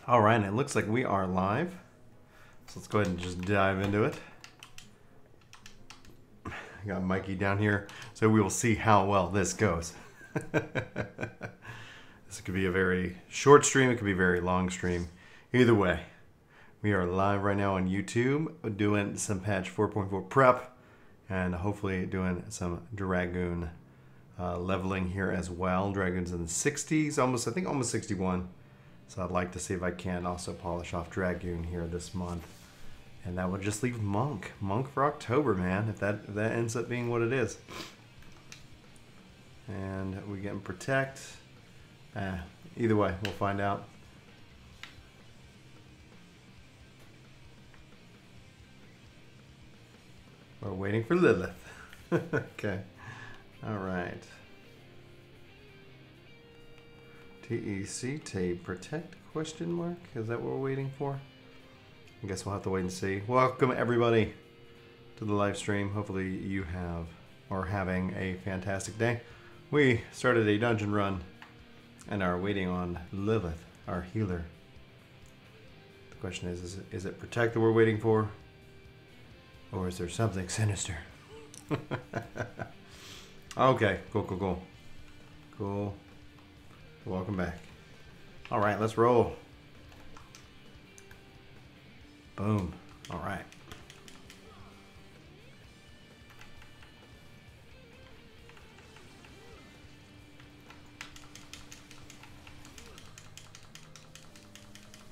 All right, it looks like we are live. So let's go ahead and just dive into it. I got Mikey down here, so we will see how well this goes. This could be a very short stream, it could be a very long stream. Either way, we are live right now on YouTube doing some patch 4.4 prep and hopefully doing some Dragoon leveling here as well. Dragoon's in the 60s, I think almost 61. So I'd like to see if I can also polish off Dragoon here this month. And that would just leave Monk. Monk for October, man, if that ends up being what it is. And we get Protect. Either way, we'll find out. We're waiting for Lilith. Okay. All right. TEC tape protect question mark? Is that what we're waiting for? I guess we'll have to wait and see. Welcome everybody to the live stream. Hopefully you are having a fantastic day. We started a dungeon run and are waiting on Lilith, our healer. The question is it protect that we're waiting for? Or is there something sinister? Okay, cool. Cool. Welcome back. All right, let's roll. Boom. All right.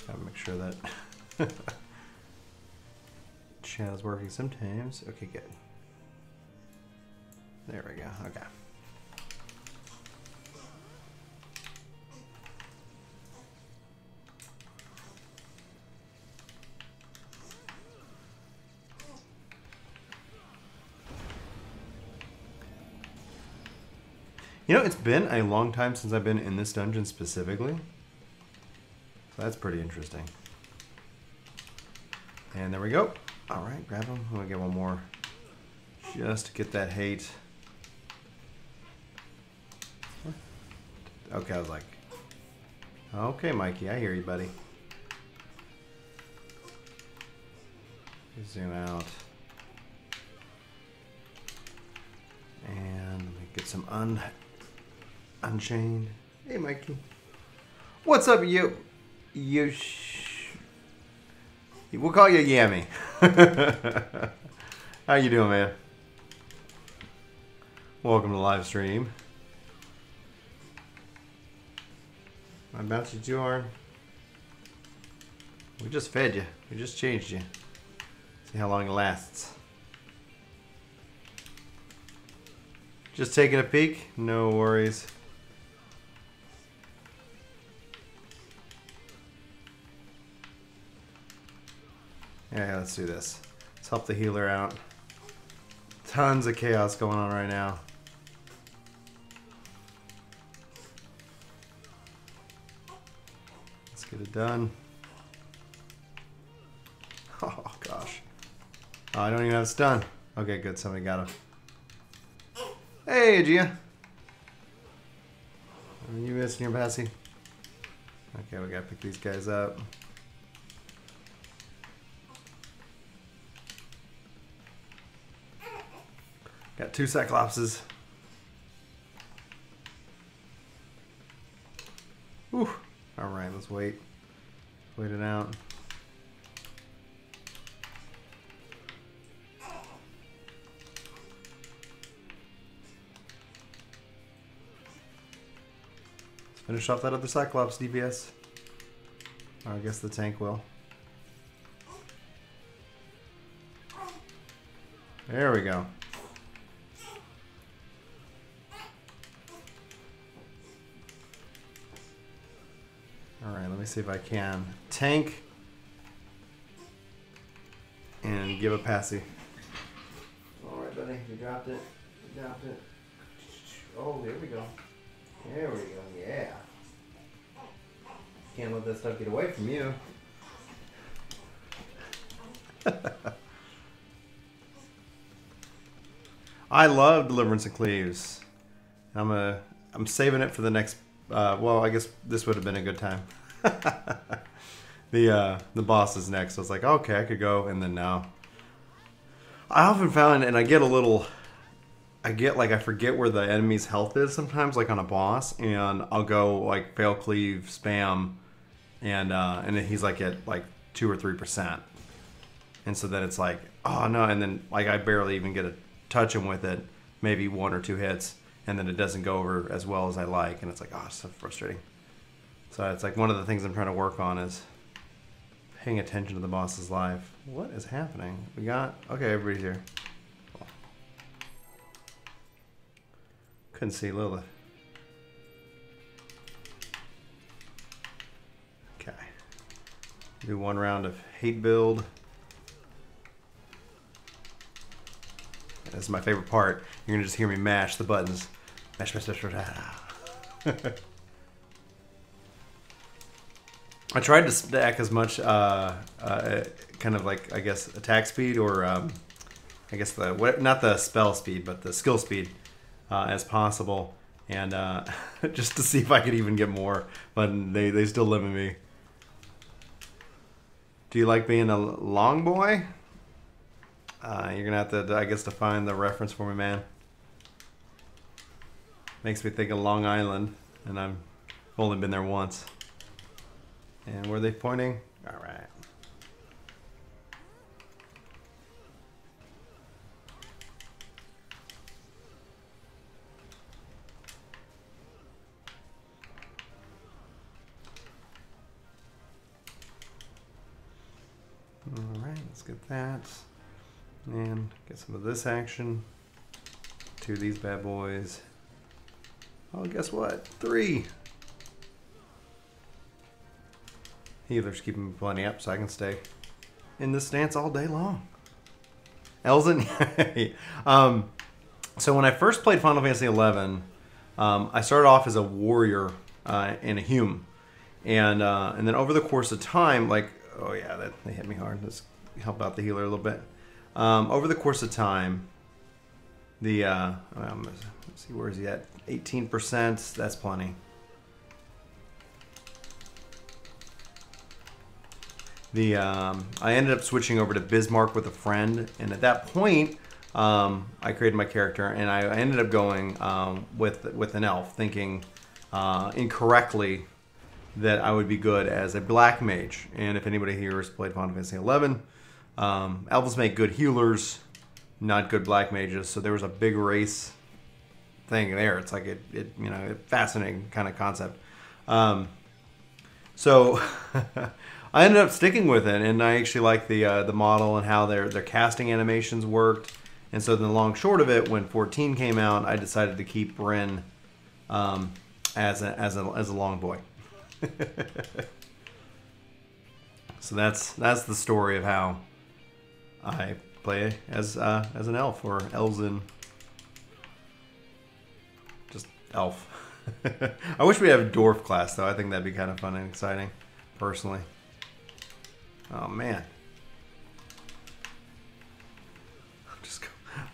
Gotta make sure that chat is working sometimes. Okay, good. There we go. Okay. You know, it's been a long time since I've been in this dungeon specifically. So that's pretty interesting. And there we go. All right, grab him. I'm gonna get one more just to get that hate. Okay, I was like, okay, Mikey, I hear you, buddy. Zoom out. And let me get some Unchained. Hey, Mikey. What's up, you? We'll call you Yammy. How you doing, man? Welcome to the live stream. I bounced you too hard. We just fed you. We just changed you. See how long it lasts. Just taking a peek. No worries. Yeah, let's do this. Let's help the healer out. Tons of chaos going on right now. Let's get it done. Oh, gosh. Oh, I don't even have stun. Okay, good. Somebody got him. Hey, Gia. Are you missing your passy? Okay, we gotta pick these guys up. Got 2 Cyclopses. Whew. Alright, let's wait. Wait it out. Let's finish off that other Cyclops DPS. Or I guess the tank will. There we go. Alright, let me see if I can tank and give a passy. Alright, buddy, you dropped it. You dropped it. Oh, there we go. There we go, yeah. Can't let that stuff get away from you. I love Deliverance and Cleaves. I'm saving it for the next. Well, I guess this would have been a good time. the boss is next. So I was like, okay, I could go, and then no. I often found, and I get I forget where the enemy's health is sometimes, like on a boss, and I'll go like fail cleave, spam, and then he's like at like 2 or 3%, and so then it's like, oh no, and then like I barely even get to touch him with it, maybe 1 or 2 hits, and then it doesn't go over as well as I like, and it's like, oh, it's so frustrating. So it's like one of the things I'm trying to work on is paying attention to the boss's life. What is happening? We got, okay, everybody's here. Cool. Couldn't see Lilith. Okay. Do 1 round of hate build. This is my favorite part. You're gonna just hear me mash the buttons. Mash, mash, mash, mash. I tried to stack as much kind of like, I guess, attack speed, or I guess not the spell speed, but the skill speed as possible, and just to see if I could even get more, but they still limit me. Do you like being a long boy? You're gonna have to, I guess, define the reference for me, man. Makes me think of Long Island, and I've only been there once. And where are they pointing? All right. All right, let's get that. And get some of this action. 2 of these bad boys. Oh, guess what? 3. Healer's keeping me plenty up so I can stay in this stance all day long. Elzen? So when I first played Final Fantasy XI, I started off as a warrior and a hume. And then over the course of time, like, oh yeah, they hit me hard. Let's help out the healer a little bit. Over the course of time, let's see, where is he at? 18%, that's plenty. I ended up switching over to Bismarck with a friend, and at that point, I created my character, and I ended up going with an elf, thinking incorrectly that I would be good as a black mage. And if anybody here has played Final Fantasy XI, elves make good healers, not good black mages. So there was a big race thing there. It's like a fascinating kind of concept. So I ended up sticking with it, and I actually like the model and how their casting animations worked. And so the long short of it, when 14 came out, I decided to keep Bryn as a long boy. So that's the story of how I play as an elf, or Elzen, just elf. I wish we had a dwarf class though. I think that'd be kind of fun and exciting, personally. Oh man,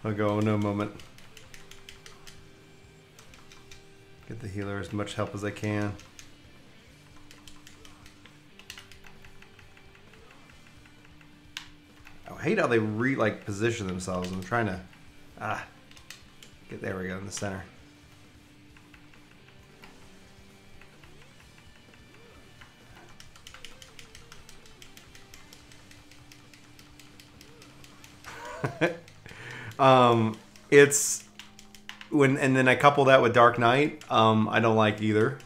I'll go in a moment. Get the healer as much help as I can. I hate how they position themselves. I'm trying to get, there we go, in the center. It's when, and then I couple that with Dark Knight. I don't like either.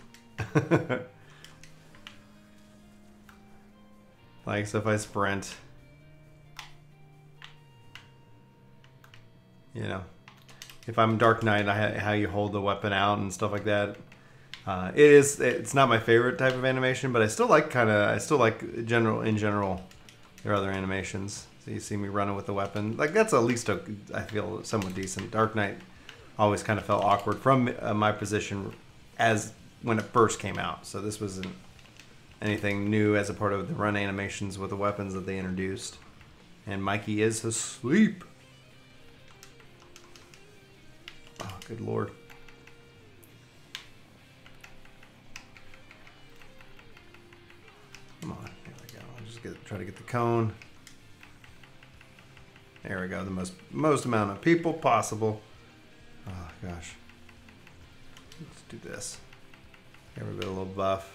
Like, so if I sprint, you know, if I'm Dark Knight, how you hold the weapon out and stuff like that. It's not my favorite type of animation, but I still like in general their other animations. So you see me running with the weapon, like that's at least I feel somewhat decent. Dark Knight always kind of felt awkward from my position as when it first came out. So this wasn't anything new as a part of the run animations with the weapons that they introduced. And Mikey is asleep. Oh, good lord. Come on, there we go. try to get the cone. There we go. The most amount of people possible. Oh gosh. Let's do this. Give everybody a little buff.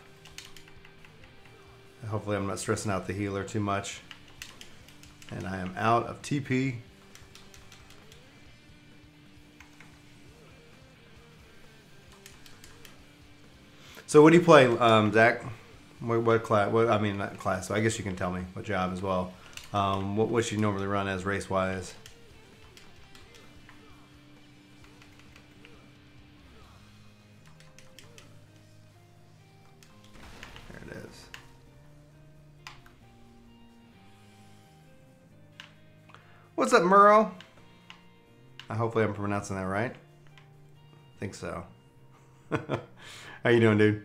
Hopefully I'm not stressing out the healer too much. And I am out of TP. So what do you play, Zach? What class? I mean, not class. So I guess you can tell me what job as well. What you normally run as race-wise? There it is. What's up, Murrow? Hopefully I'm pronouncing that right. I think so. How you doing, dude?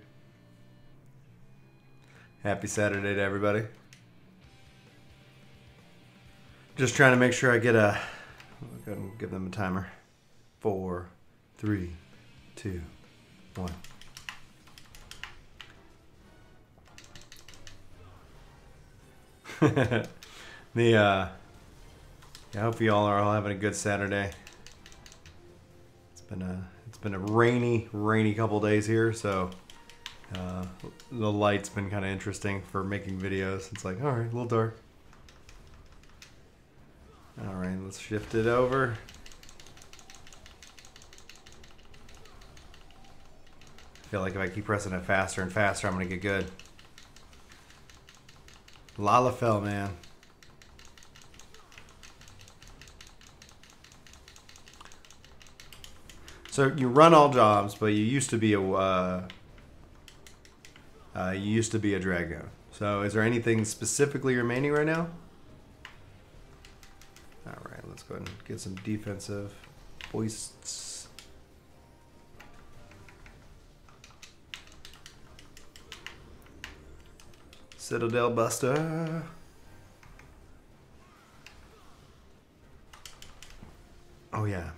Happy Saturday to everybody. Just trying to make sure I get a... I'll go ahead and give them a timer. 4, 3, 2, 1. I hope you all are all having a good Saturday. It's been a rainy couple days here, so the light's been kind of interesting for making videos. It's like, all right, a little dark. All right, let's shift it over. I feel like if I keep pressing it faster and faster, I'm gonna get good. Lalafell, man. So you run all jobs, but you used to be a Dragoon. So is there anything specifically remaining right now? All right, let's go ahead and get some defensive hoists. Citadel Buster. Oh yeah.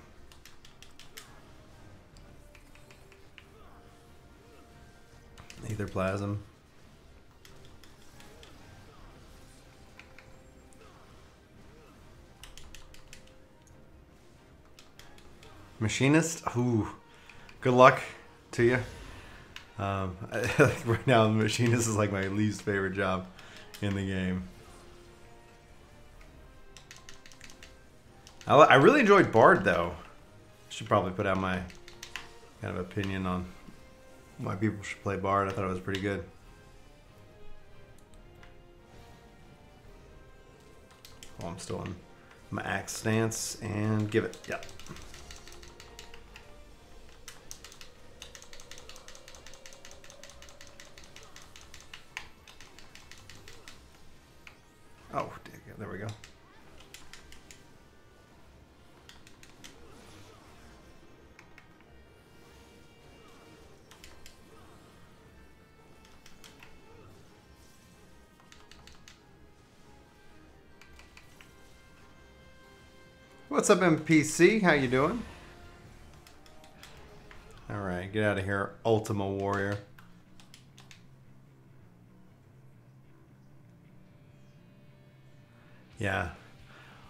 Aether Plasm. Machinist? Ooh. Good luck to you. Right now, the Machinist is like my least favorite job in the game. I really enjoyed Bard, though. Should probably put out my kind of opinion on why people should play Bard. I thought it was pretty good. Oh, I'm still in my axe stance and give it. Yep. Oh, there we go. What's up, MPC? How you doing? All right, get out of here, Ultima Warrior. Yeah,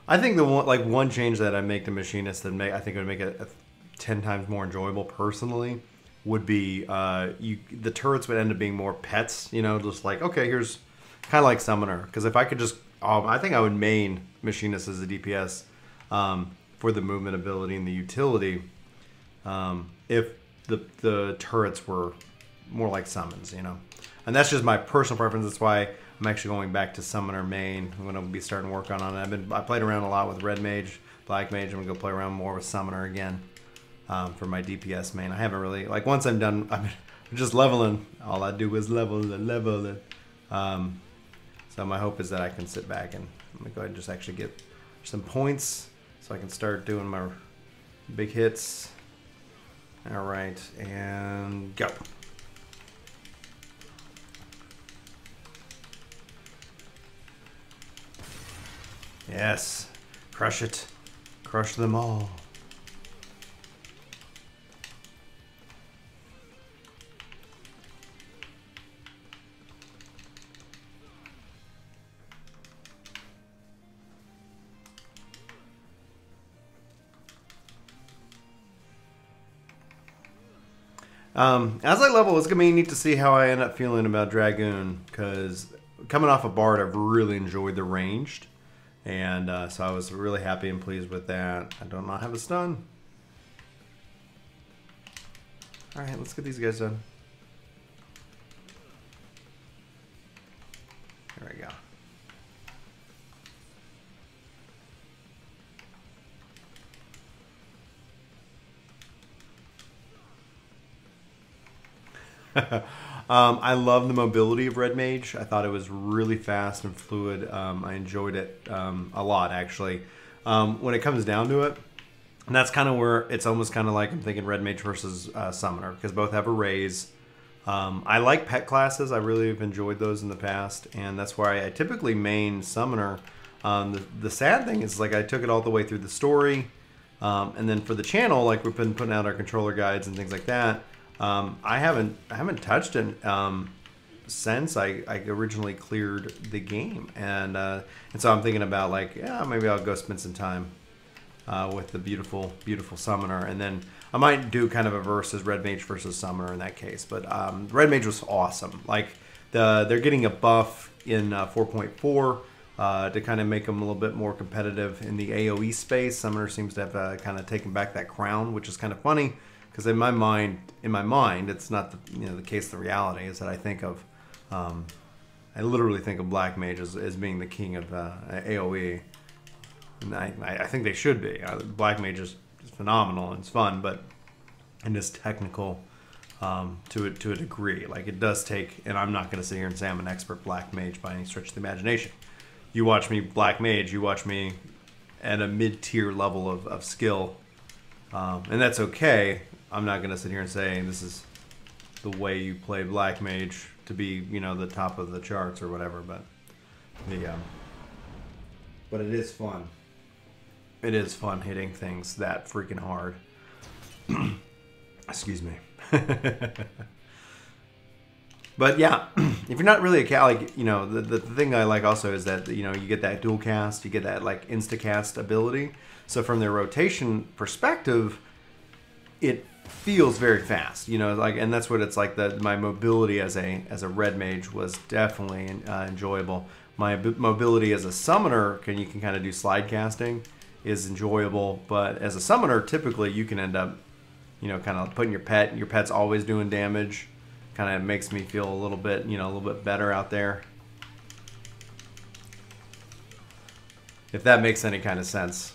I think the one change that I make to Machinist that I think would make it 10 times more enjoyable personally would be the turrets would end up being more pets. You know, just like, okay, here's kind of like Summoner. Because if I could just, I think I would main Machinist as a DPS for the movement ability and the utility. If the turrets were more like summons, you know, and that's just my personal preference. That's why I'm actually going back to Summoner main. I'm gonna be starting to work on it. I played around a lot with Red Mage, Black Mage. I'm gonna go play around more with Summoner again for my DPS main. I haven't really, like, once I'm done, I'm just leveling. All I do is level and level. So my hope is that I can sit back and I'm gonna go ahead and just actually get some points so I can start doing my big hits. All right, and go. Yes, crush it. Crush them all. As I level, it's going to be neat to see how I end up feeling about Dragoon, because coming off a Bard, I've really enjoyed the ranged. And so I was really happy and pleased with that. I do not have a stun. Alright, let's get these guys done. There we go. I love the mobility of Red Mage. I thought it was really fast and fluid. I enjoyed it a lot, actually. When it comes down to it, and that's kind of where it's almost kind of like I'm thinking Red Mage versus Summoner, because both have arrays. I like pet classes. I really have enjoyed those in the past, and that's why I typically main Summoner. The sad thing is, like, I took it all the way through the story, and then for the channel, like, we've been putting out our controller guides and things like that. I haven't touched it since I originally cleared the game, and so I'm thinking about, like, yeah, maybe I'll go spend some time with the beautiful Summoner, and then I might do kind of a versus Red Mage versus Summoner in that case. But Red Mage was awesome. Like, they're getting a buff in 4.4 to kind of make them a little bit more competitive in the AoE space. Summoner seems to have kind of taken back that crown, which is kind of funny. Because in my mind, it's not the case. The reality is that I think of, I literally think of Black Mage as being the king of AOE, and I think they should be. Black Mage is phenomenal and it's fun, but and it's technical to a degree. Like, it does take, and I'm not going to sit here and say I'm an expert Black Mage by any stretch of the imagination. You watch me Black Mage, you watch me at a mid-tier level of skill, and that's okay. I'm not going to sit here and say this is the way you play Black Mage to be, the top of the charts or whatever, but but it is fun. It is fun hitting things that freaking hard. Excuse me. But yeah, if you're not really a cat, like, the thing I like also is that, you get that dual cast, you get that, like, insta cast ability. So from their rotation perspective, it feels very fast, and that's what it's like. My mobility as a Red Mage was definitely enjoyable. My mobility as a Summoner, you can kind of do slide casting, is enjoyable, but as a Summoner, typically you can end up, kind of putting your pet's always doing damage. Kind of makes me feel a little bit better out there. If that makes any kind of sense.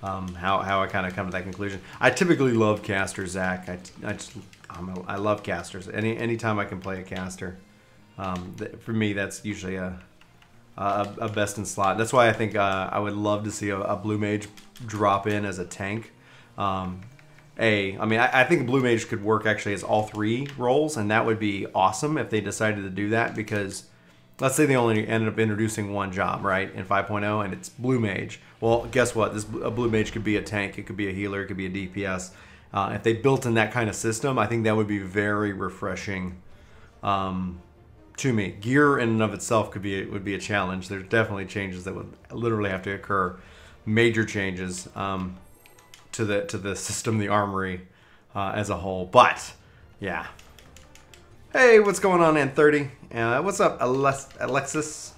How I kind of come to that conclusion. I typically love casters, Zach. I love casters. Anytime I can play a caster, for me that's usually a best in slot. That's why I think I would love to see a Blue Mage drop in as a tank. I think Blue Mage could work actually as all three roles, and that would be awesome if they decided to do that, because let's say they only ended up introducing one job, right, in 5.0, and it's Blue Mage. Well, guess what? A Blue Mage could be a tank, it could be a healer, it could be a DPS. If they built in that kind of system, I think that would be very refreshing to me. Gear in and of itself would be a challenge. There's definitely changes that would literally have to occur, major changes to the system, the armory as a whole. But yeah. Hey, what's going on, N30? What's up, Alexis?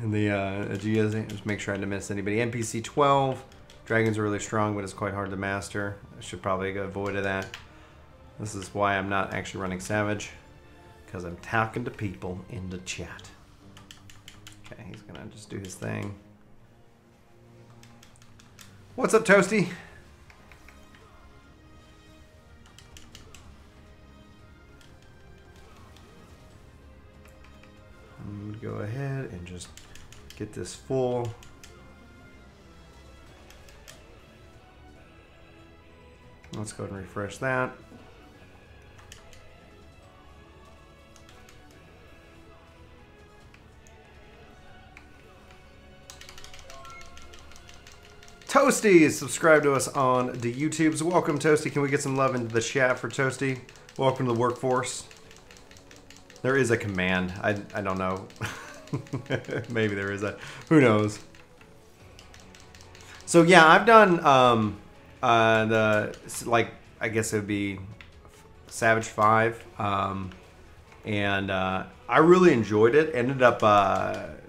And the Aegeas, just make sure I didn't miss anybody. NPC 12. Dragons are really strong, but it's quite hard to master. I should probably avoid that. This is why I'm not actually running Savage, because I'm talking to people in the chat. Okay, he's gonna just do his thing. What's up, Toasty? I'm gonna go ahead and just get this full. Let's go ahead and refresh that. Toasty is subscribed to us on the YouTubes. Welcome, Toasty. Can we get some love into the chat for Toasty? Welcome to the workforce. There is a command. I don't know. Maybe there is a. Who knows? So yeah, I've done I guess it would be Savage 5. And I really enjoyed it. Ended up,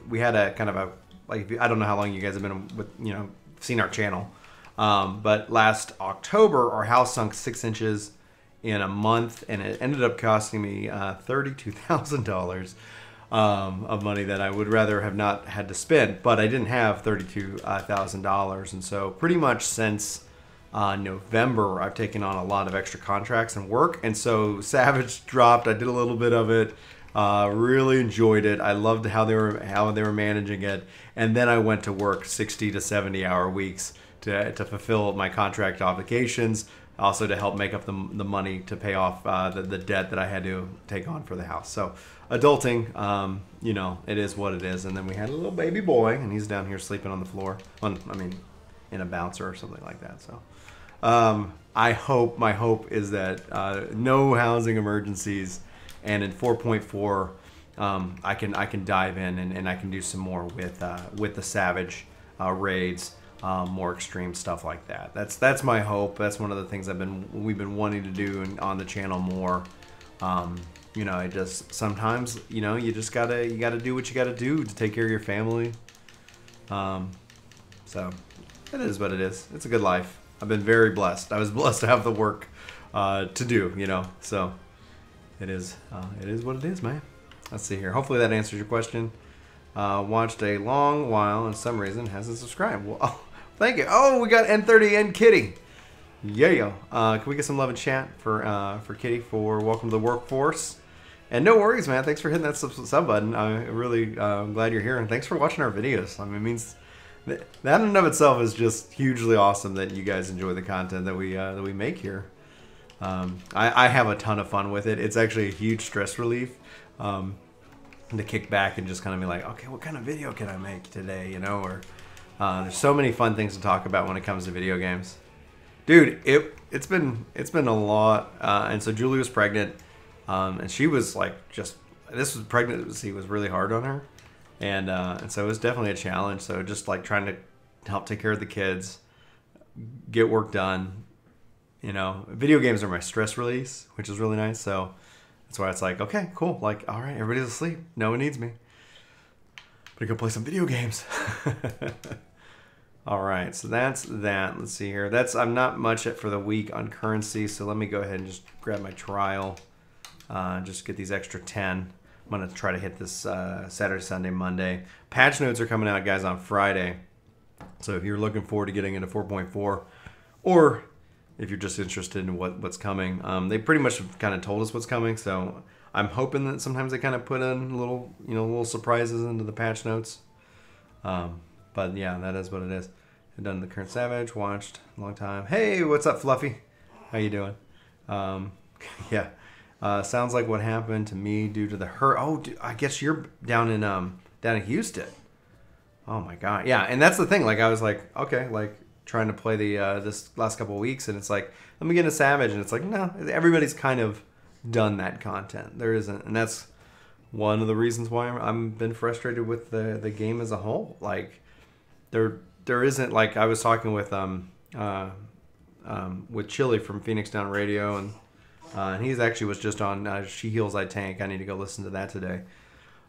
we had a kind of a, like, I don't know how long you guys have been with, you know, seen our channel. But last October, our house sunk 6 inches in a month, and it ended up costing me $32,000 of money that I would rather have not had to spend. But I didn't have $32,000, and so pretty much since November, I've taken on a lot of extra contracts and work, and so Savage dropped. I did a little bit of it. Really enjoyed it. I loved how they were managing it, and then I went to work 60 to 70 hour weeks to fulfill my contract obligations, also to help make up the money to pay off the debt that I had to take on for the house. So adulting, you know, it is what it is. And then we had a little baby boy, and he's down here sleeping on the floor. In a bouncer or something like that. So my hope is that no housing emergencies, and in 4.4 I can dive in and I can do some more with the Savage raids, more extreme stuff like that. That's my hope. That's one of the things we've been wanting to do on the channel more. You know, I just sometimes, you know, you gotta do what you gotta do to take care of your family. So it is what it is. It's a good life. I've been very blessed. I was blessed to have the work to do, you know. So it is what it is, man. Let's see here. Hopefully that answers your question. Watched a long while, and for some reason hasn't subscribed. Well, oh, thank you. Oh, we got N30 and Kitty. Yeah. Can we get some love and chat for Kitty for welcome to the workforce? And no worries, man. Thanks for hitting that sub button. I really I'm glad you're here, and thanks for watching our videos. I mean, it means that in and of itself is just hugely awesome that you guys enjoy the content that we make here. I have a ton of fun with it. It's actually a huge stress relief to kick back and just kind of be like, okay, what kind of video can I make today? You know, or there's so many fun things to talk about when it comes to video games. Dude, it's been a lot. And so Julie was pregnant, and she was like pregnancy was really hard on her. And so it was definitely a challenge. So just like trying to help take care of the kids, get work done. You know, video games are my stress release, which is really nice. So that's why it's like, okay, cool. Like, all right, everybody's asleep. No one needs me. But I go play some video games. All right, so that's that. Let's see here. I'm not much for the week on currency. So let me go ahead and just grab my trial. Just get these extra 10. I'm going to try to hit this Saturday, Sunday, Monday. Patch notes are coming out, guys, on Friday. So if you're looking forward to getting into 4.4, or if you're just interested in what's coming, they pretty much have kind of told us what's coming. So I'm hoping that sometimes they kind of put in little surprises into the patch notes. But yeah, that is what it is. I've done the current Savage, watched a long time. Hey, what's up, Fluffy? How you doing? Yeah. Sounds like what happened to me due to the hurt. Oh, dude, I guess you're down in Houston. Oh my God. Yeah, and that's the thing. Like I was like, okay, like trying to play this last couple of weeks, and it's like, let me get into Savage, and it's like, no, everybody's kind of done that content. There isn't, and that's one of the reasons why I've been frustrated with the game as a whole. Like there isn't, like I was talking with Chili from Phoenix Down Radio, and he's actually was just on She Heals I Tank. I need to go listen to that today.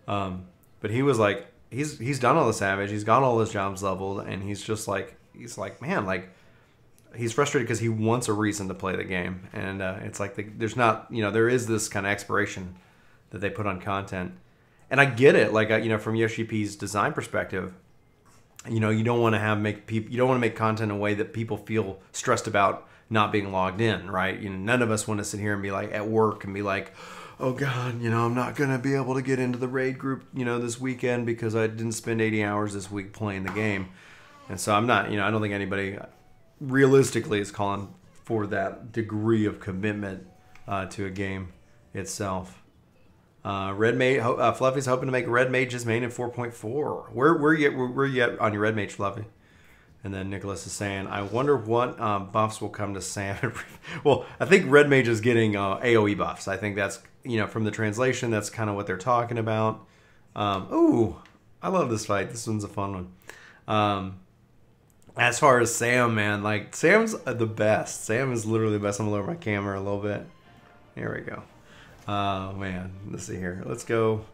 But he was like, he's done all the Savage, he's got all his jobs leveled, and he's like, man, like he's frustrated because he wants a reason to play the game, and it's like there's not, there is this kind of expiration that they put on content, and I get it. Like from Yoshi P's design perspective, you don't want to make content in a way that people feel stressed about not being logged in, right? None of us want to sit here and be like at work and be like, oh God, I'm not going to be able to get into the raid group, this weekend because I didn't spend 80 hours this week playing the game. And so I'm not, I don't think anybody realistically is calling for that degree of commitment to a game itself. Red Mage, Fluffy's hoping to make Red Mage's main in 4.4. Where you at on your Red Mage, Fluffy? And then Nicholas is saying, I wonder what buffs will come to Sam. Well, I think Red Mage is getting AoE buffs. I think that's, from the translation, that's kind of what they're talking about. Ooh, I love this fight. This one's a fun one. As far as Sam, man, like Sam's the best. Sam is literally the best. I'm gonna lower my camera a little bit. Here we go. Oh man, let's see here. Let's go.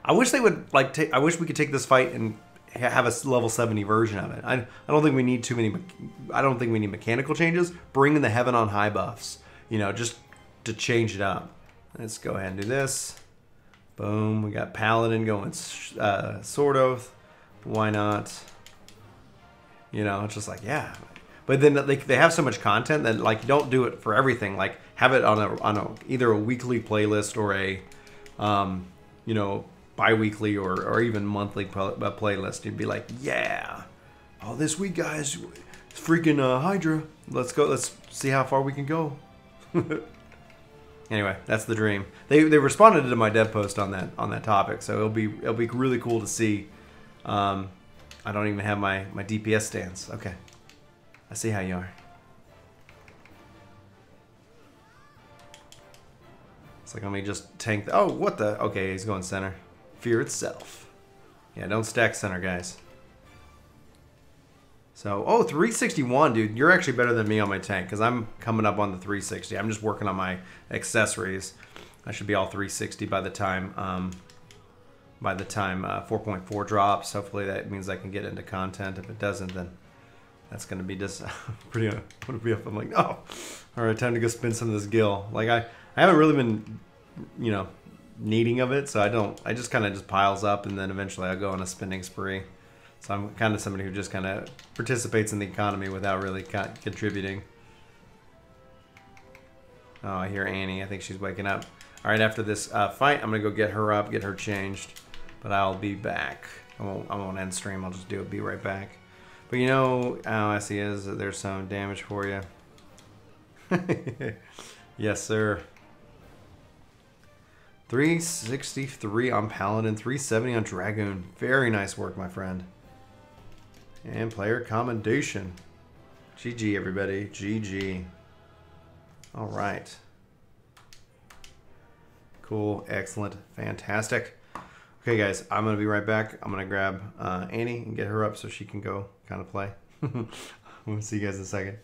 I wish they would like take. I wish we could take this fight and have a level 70 version of it. I don't think we need too many. I don't think we need mechanical changes. Bring in the Heaven on High buffs. You know, just to change it up. Let's go ahead and do this. Boom. We got Paladin going. Sword Oath. Why not? You know, it's just like, yeah. But then they have so much content that like don't do it for everything. Like have it on a either a weekly playlist or a you know, bi-weekly or even monthly playlist. You'd be like, yeah. Oh, this week, guys, freaking Hydra. Let's go. Let's see how far we can go. Anyway, that's the dream. They responded to my dev post on that topic, so it'll be really cool to see. I don't even have my DPS stance. Okay. I see how you are. It's like, let me just tank the... Oh, what the... Okay, he's going center. Fear itself. Yeah, don't stack center, guys. So, oh, 361, dude. You're actually better than me on my tank, because I'm coming up on the 360. I'm just working on my accessories. I should be all 360 by the time... 4.4 drops. Hopefully that means I can get into content. If it doesn't, then that's going to be just pretty I'm like, no. All right, time to go spin some of this gil. Like I haven't really been, you know, needing of it, so I just kind of just piles up, and then eventually I'll go on a spending spree. So I'm kind of somebody who just kind of participates in the economy without really contributing. Oh, I hear Annie. I think she's waking up. All right, after this fight, I'm going to go get her up, get her changed. But I'll be back. I won't end stream. I'll just be right back. But you know, oh, I see is that there's some damage for you. Yes, sir. 363 on Paladin, 370 on Dragoon. Very nice work, my friend. And player commendation. GG, everybody. GG. All right. Cool. Excellent. Fantastic. Okay, guys, I'm going to be right back. I'm going to grab Annie and get her up so she can go kind of play. We'll see you guys in a second.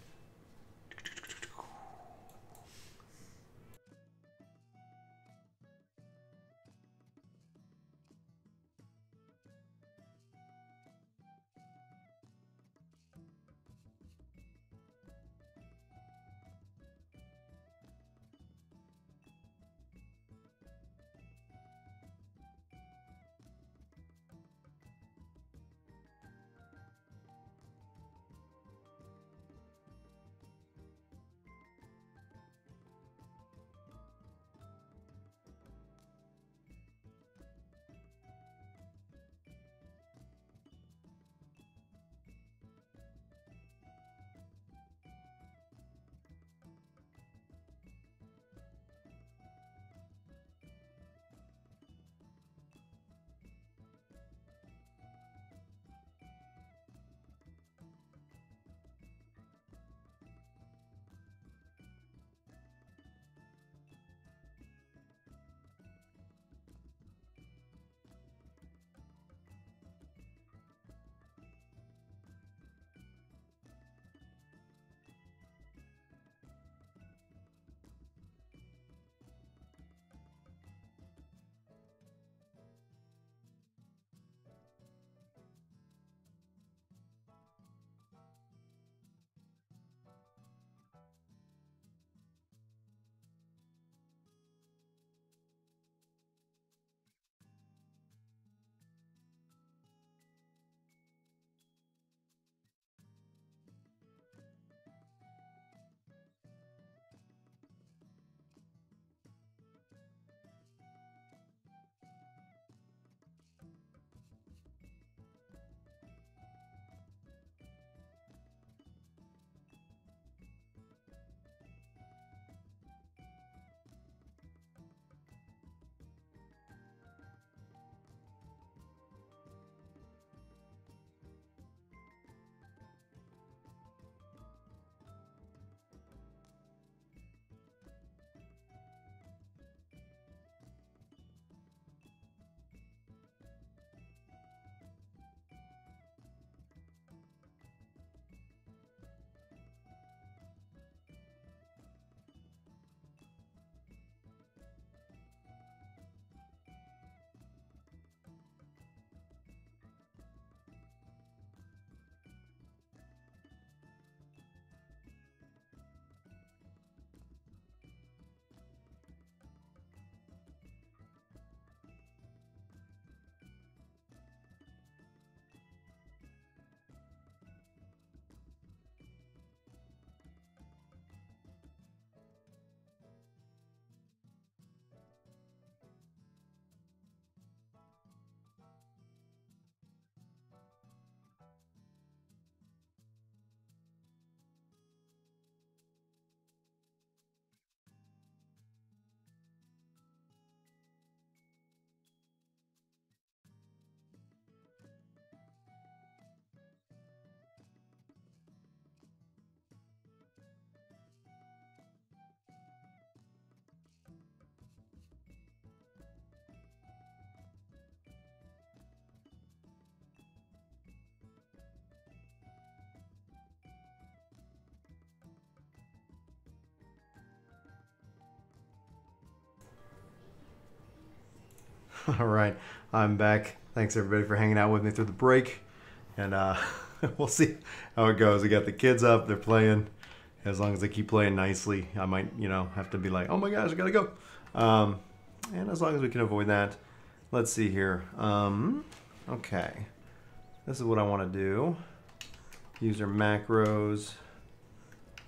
All right, I'm back. Thanks everybody for hanging out with me through the break, and we'll see how it goes. We got the kids up, they're playing. As long as they keep playing nicely, I might, have to be like, oh my gosh, I gotta go. And as long as we can avoid that, let's see here. Okay, this is what I want to do. User macros,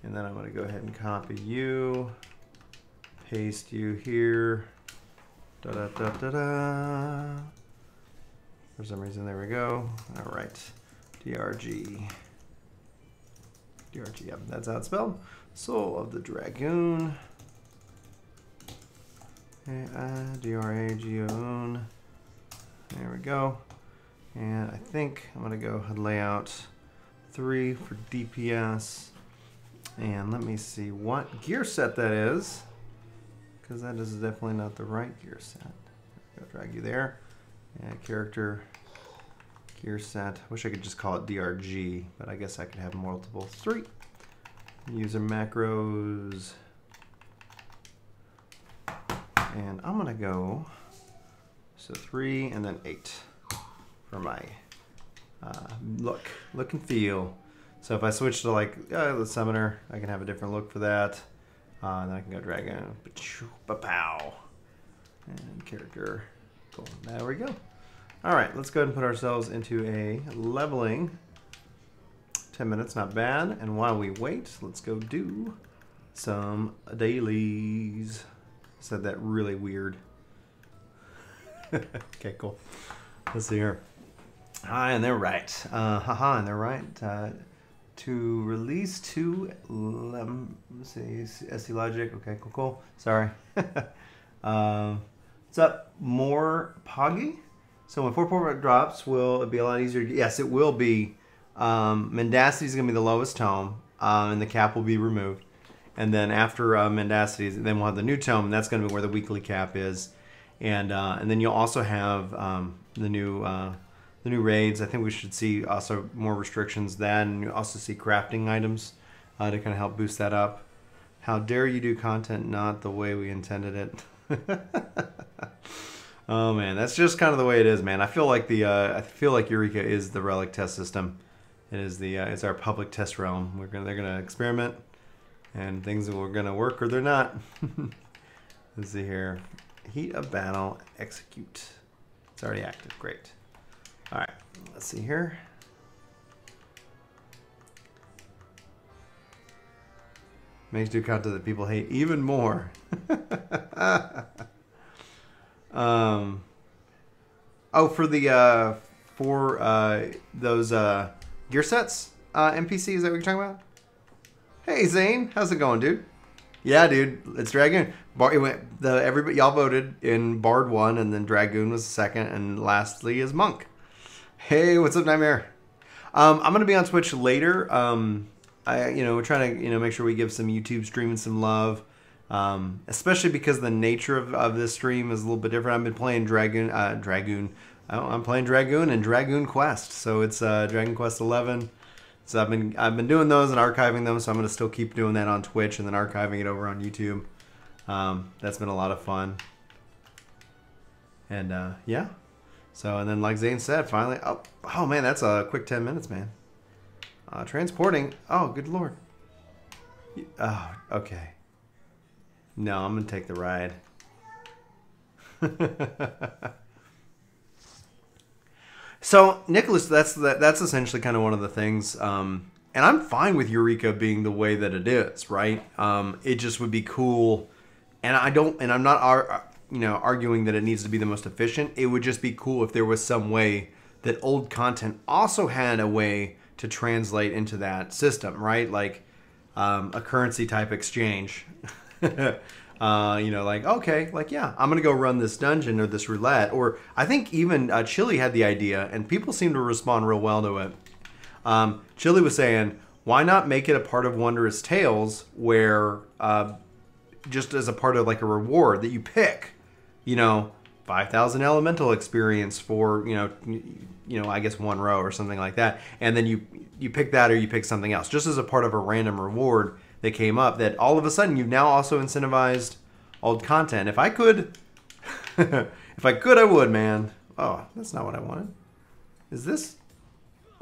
and then I'm going to go ahead and copy you, paste you here. Da da da da da. For some reason, there we go. All right, DRG. DRG, yep, that's how it's spelled. Soul of the Dragoon. Dragoon. There we go. And I think I'm going to go layout 3 for DPS. And let me see what gear set that is, because that is definitely not the right gear set. I'll drag you there. And character gear set. Wish I could just call it DRG, but I guess I could have multiple 3. User macros. And I'm gonna go, so 3 and then 8 for my look and feel. So if I switch to like the summoner, I can have a different look for that. And then I can go Dragoon. Pow. And character. Cool. There we go. All right, let's go ahead and put ourselves into a leveling. 10 minutes, not bad. And while we wait, let's go do some dailies. Said that really weird. Okay, cool. Let's see here. Hi, and they're right. Haha, and they're right. To release to, let's see, SC Logic. Okay, cool. Sorry. What's up? More Poggy? So when 4 drops, will it be a lot easier? Yes, it will be. Mendacity is going to be the lowest tome, and the cap will be removed. And then after Mendacity, then we'll have the new tome, and that's going to be where the weekly cap is. And then you'll also have the new raids. I think we should see also more restrictions then. You also see crafting items to kind of help boost that up. How dare you do content not the way we intended it? Oh man, that's just kind of the way it is, man. I feel like Eureka is the relic test system. It is it's our public test realm. They're gonna experiment, and things are gonna work or they're not. Let's see here. Heat of battle, execute. It's already active. Great. All right. Let's see here. Makes do content that people hate even more. Oh, for the those gear sets NPC, is that what you're talking about? Hey Zane, how's it going, dude? Yeah, dude, it's Dragoon. Everybody, y'all voted in Bard 1, and then Dragoon was second, and lastly is Monk. Hey, what's up, Nightmare? I'm gonna be on Twitch later. We're trying to make sure we give some YouTube streaming some love, especially because the nature of this stream is a little bit different. I've been playing Dragoon. I'm playing Dragoon and Dragoon Quest, so it's Dragon Quest 11. So I've been doing those and archiving them, so I'm gonna still keep doing that on Twitch and then archiving it over on YouTube. That's been a lot of fun. And yeah. So and then like Zane said, finally, oh man, that's a quick 10 minutes, man. Transporting. Oh, good lord. Oh, okay. No, I'm gonna take the ride. So, Nicholas, that's essentially kind of one of the things, and I'm fine with Eureka being the way that it is, right? It just would be cool, and I'm not arguing that it needs to be the most efficient. It would just be cool if there was some way that old content also had a way to translate into that system, right? Like a currency type exchange. Yeah, I'm gonna go run this dungeon or this roulette. Or I think even Chili had the idea, and people seem to respond real well to it. Chili was saying, why not make it a part of Wondrous Tales, where just as a part of like a reward that you pick, 5,000 elemental experience for I guess 1 row or something like that, and then you pick that or you pick something else, just as a part of a random reward that came up, that all of a sudden you've now also incentivized old content. If I could If I could, I would, man. Oh, that's not what I wanted. Is this?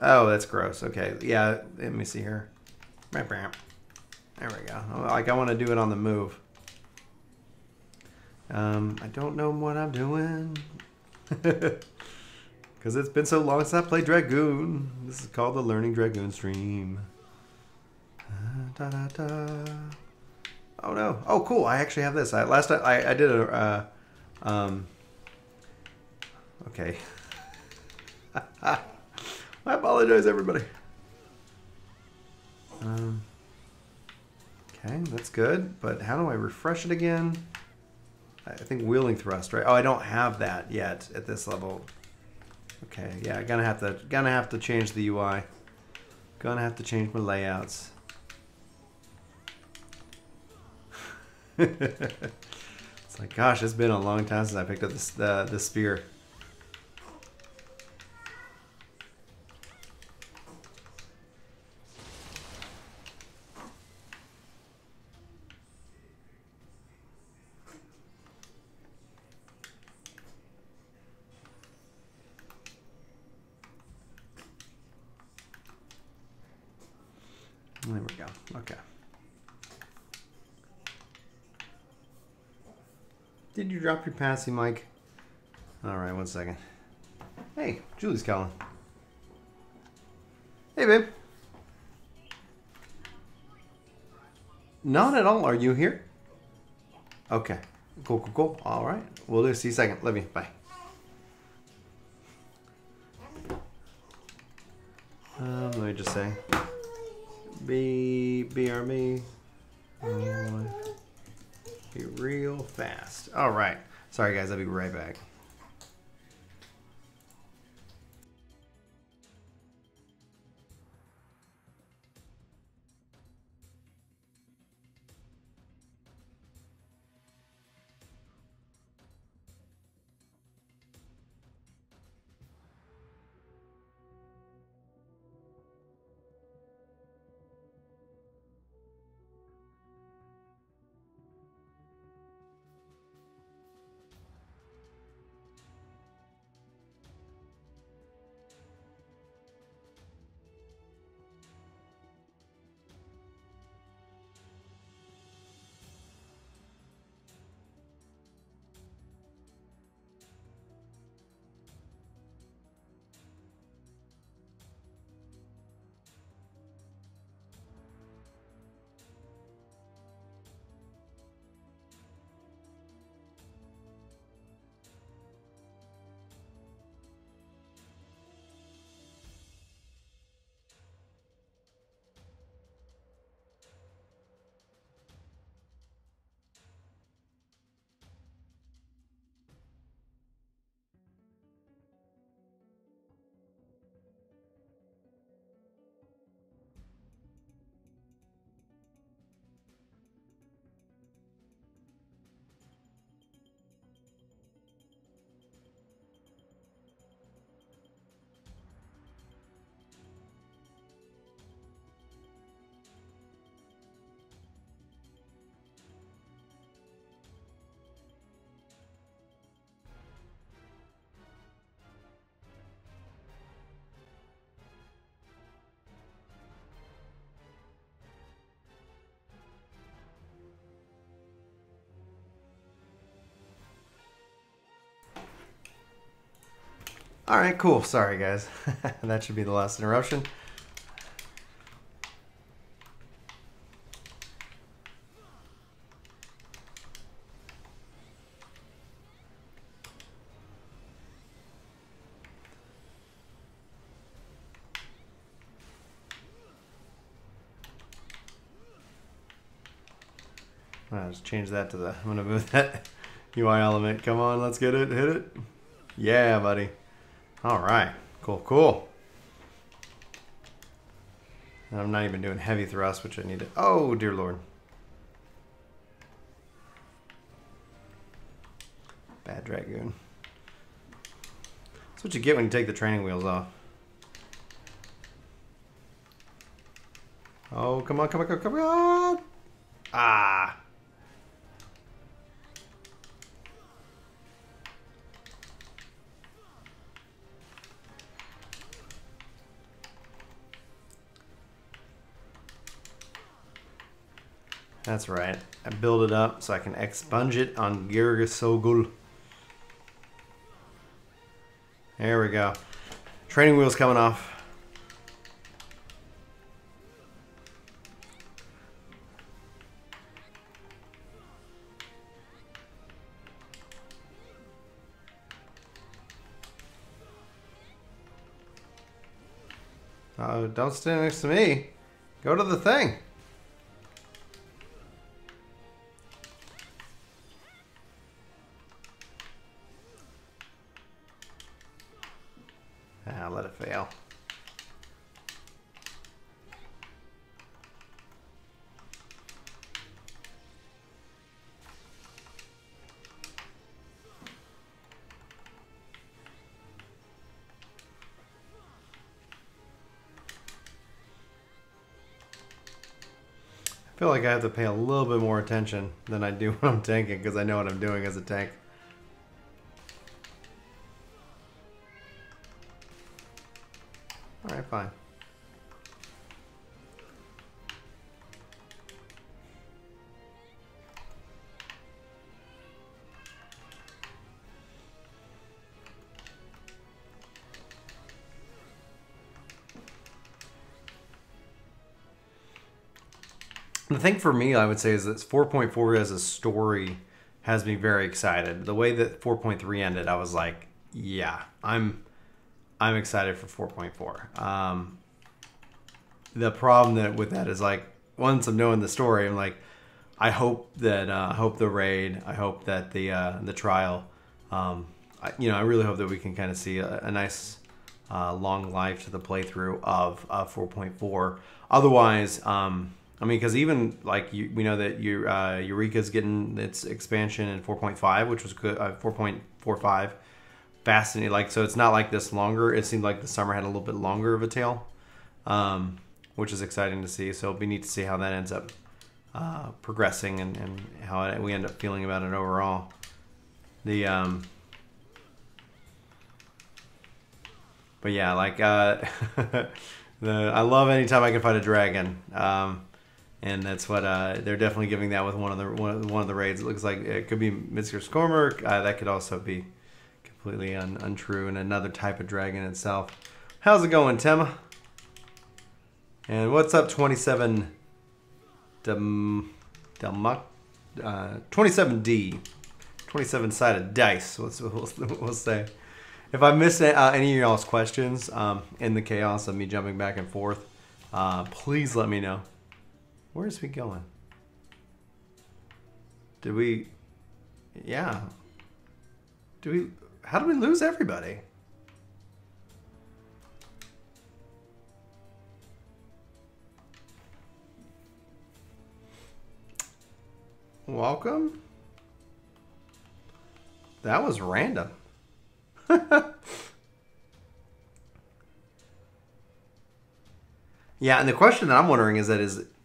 Oh, that's gross. Okay, yeah, let me see here. There we go. Like, I want to do it on the move. I don't know what I'm doing. Because it's been so long since I played Dragoon. This is called the Learning Dragoon stream. Da, da, da. Oh no! Oh cool! I actually have this. Last time I did a. Okay. I apologize, everybody. Okay, that's good. But how do I refresh it again? I think wheeling thrust, right? Oh, I don't have that yet at this level. Okay, yeah, gonna have to change the UI. Gonna have to change my layouts. It's like, gosh, it's been a long time since I picked up the spear. There we go. Okay. Did you drop your passy, Mike? All right, 1 second. Hey, Julie's calling. Hey, babe. Not at all. Are you here? Okay. Cool, cool, cool. All right. We'll do. See you second. Love you. Bye. Let me just say. BRB. Be real fast. All right. Sorry, guys. I'll be right back. All right, cool. Sorry, guys. That should be the last interruption. I'll just change that to the... I'm going to move that UI element. Come on, let's get it. Hit it. Yeah, buddy. All right. Cool, cool. And I'm not even doing heavy thrust, which I need to... Oh, dear Lord. Bad Dragoon. That's what you get when you take the training wheels off. Oh, come on, come on, come on, come on. Ah. That's right. I build it up so I can expunge it on Girgasogul. There we go. Training wheels coming off. Oh, don't stand next to me. Go to the thing. Ah, let it fail. I feel like I have to pay a little bit more attention than I do when I'm tanking because I know what I'm doing as a tank. Alright, fine. The thing for me, I would say, is that 4.4 as a story has me very excited. The way that 4.3 ended, I was like, yeah, I'm excited for 4.4. The problem with that is, like, once I'm knowing the story, I'm like, I hope that I hope the raid, I hope that the trial, I really hope that we can kind of see a nice long life to the playthrough of 4.4. Otherwise, I mean, because even like we know that Eureka's getting its expansion in 4.5, which was good. 4.45, fascinating. Like, so it's not like this longer. It seemed like the summer had a little bit longer of a tail, which is exciting to see. So it'll be neat to see how that ends up progressing and how we end up feeling about it overall. But yeah, like I love anytime I can fight a dragon. And that's what they're definitely giving that with one of the raids. It looks like it could be Mr. Skormerk. That could also be completely untrue and another type of dragon itself. How's it going, Tema? And what's up, 27 27D, 27-sided dice. We'll say. If I missed any of y'all's questions in the chaos of me jumping back and forth, please let me know. Where's we going? Did we... Yeah. How did we lose everybody? Welcome? That was random. Yeah, and the question that I'm wondering is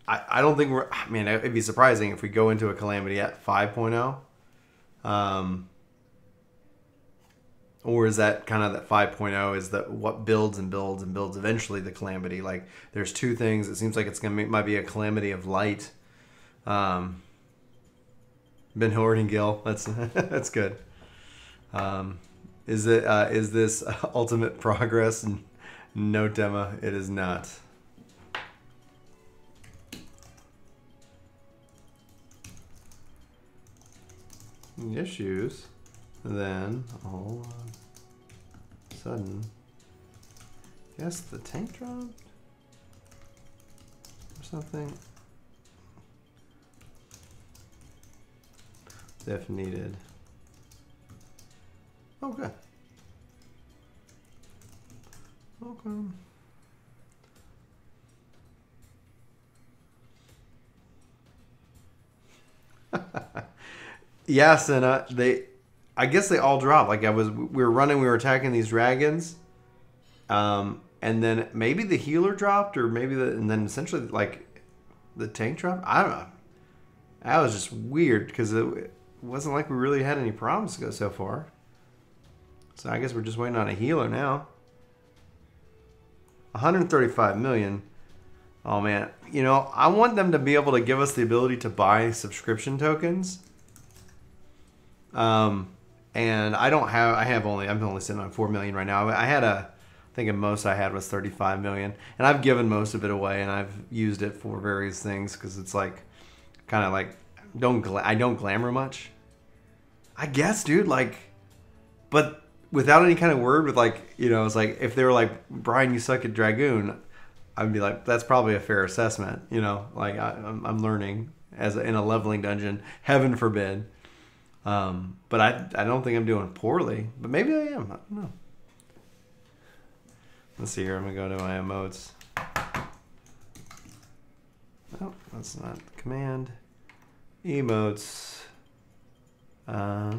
I don't think I mean, it'd be surprising if we go into a Calamity at 5.0. Or is that kind of that 5.0 is that what builds and builds and builds eventually the Calamity? Like, there's two things. It seems like might be a Calamity of Light. Ben Horde and Gil. That's that's good. Is this ultimate progress? No, Dema, it is not. Issues, then all of a sudden, guess the tank dropped or something. If needed. Oh, good. Welcome. Yes, and I guess they all dropped. Like we were attacking these dragons, and then maybe the healer dropped, or maybe and then essentially like the tank dropped. I don't know. That was just weird because it wasn't like we really had any problems to go so far. So I guess we're just waiting on a healer now. 135 million. Oh man, you know, I want them to be able to give us the ability to buy subscription tokens. And I'm only sitting on 4 million right now. I think the most I had was 35 million, and I've given most of it away, and I've used it for various things because it's like, kind of like, I don't glamour much. I guess, dude, like, but without any kind of word, with like, you know, it's like if they were like, Brian, you suck at Dragoon, I'd be like, that's probably a fair assessment, you know, like I'm learning in a leveling dungeon, heaven forbid. But I don't think I'm doing poorly, but maybe I am. I don't know. Let's see here. I'm gonna go to my emotes. Oh, that's not the command. Emotes. I'll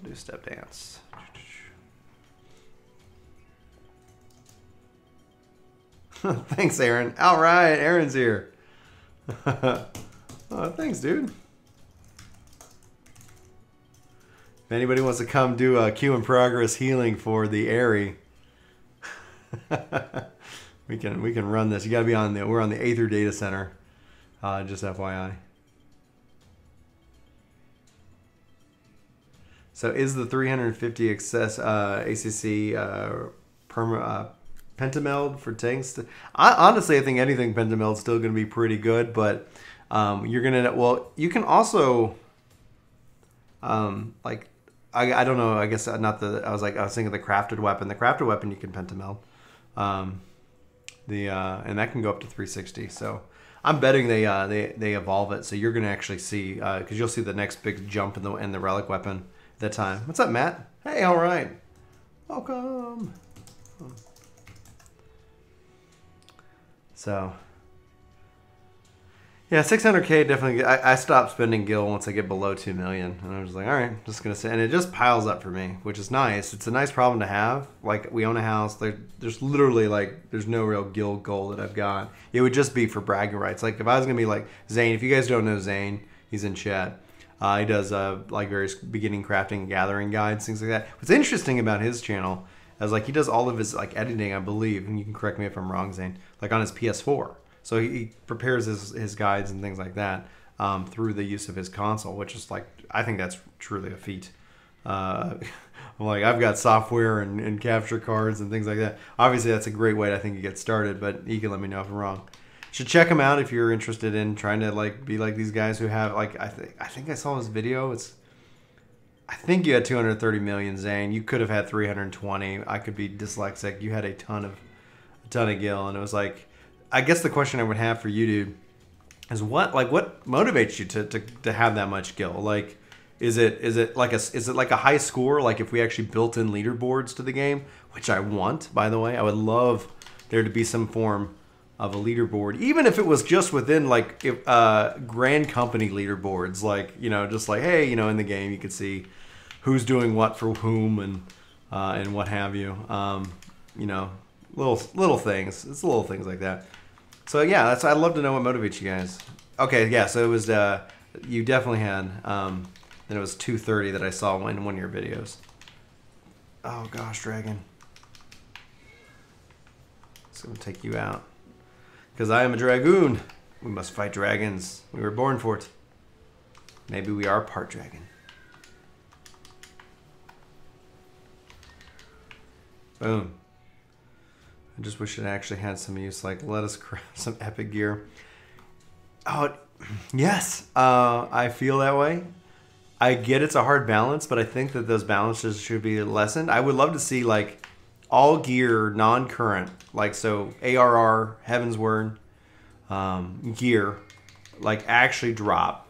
do step dance. Thanks, Aaron. All right, Aaron's here. Oh, thanks, dude. If anybody wants to come do a Q in progress healing for the Airy, we can run this. You got to be on we're on the Aether Data Center. Just FYI. So is the 350 access ACC pentameld for tanks? Honestly, I think anything pentameld is still going to be pretty good, but you're gonna, well, you can also like, I don't know, I guess not the, I was thinking the crafted weapon. The crafted weapon you can pentameld, and that can go up to 360. So I'm betting they evolve it, so you're gonna actually see, because you'll see the next big jump in the relic weapon at that time. What's up, Matt? Hey, all right, welcome. So yeah, 600K definitely. I stopped spending gil once I get below 2 million, and I was like, all right, I'm just gonna say, and it just piles up for me, which is nice. It's a nice problem to have. Like, we own a house. There's literally like, there's no real gil goal that I've got. It would just be for bragging rights. Like, if I was gonna be like Zane, if you guys don't know Zane, he's in chat. He does like various beginning crafting and gathering guides, things like that. What's interesting about his channel is like he does all of his like editing, I believe, and you can correct me if I'm wrong, Zane, like on his PS4. So he prepares his guides and things like that through the use of his console, which is like, I think that's truly a feat. Like, I've got software and capture cards and things like that. Obviously, that's a great way, I think, to get started, but you can let me know if I'm wrong. You should check him out if you're interested in trying to like be like these guys who have, like, I think I saw his video. I think you had 230 million, Zane. You could have had 320. I could be dyslexic. You had a ton of gil, and it was like, I guess the question I would have for you, dude, is what motivates you to have that much gil? Like, is it like a high score? Like, if we actually built in leaderboards to the game, which I want, by the way, I would love there to be some form of a leaderboard, even if it was just within like grand company leaderboards, like, you know, just like, hey, you know, in the game you could see who's doing what for whom and what have you. You know, little things. It's little things like that. So yeah, I'd love to know what motivates you guys. Okay, yeah. So it was you definitely had. Then it was 230 that I saw in one of your videos. Oh gosh, Dragon. It's gonna take you out. Because I am a Dragoon. We must fight dragons. We were born for it. Maybe we are part dragon. Boom. I just wish it actually had some use. Like, let us craft some epic gear. Oh, yes. I feel that way. I get it's a hard balance, but I think that those balances should be lessened. I would love to see, like, all gear non-current, like, so ARR, Heaven's Word, gear, like, actually drop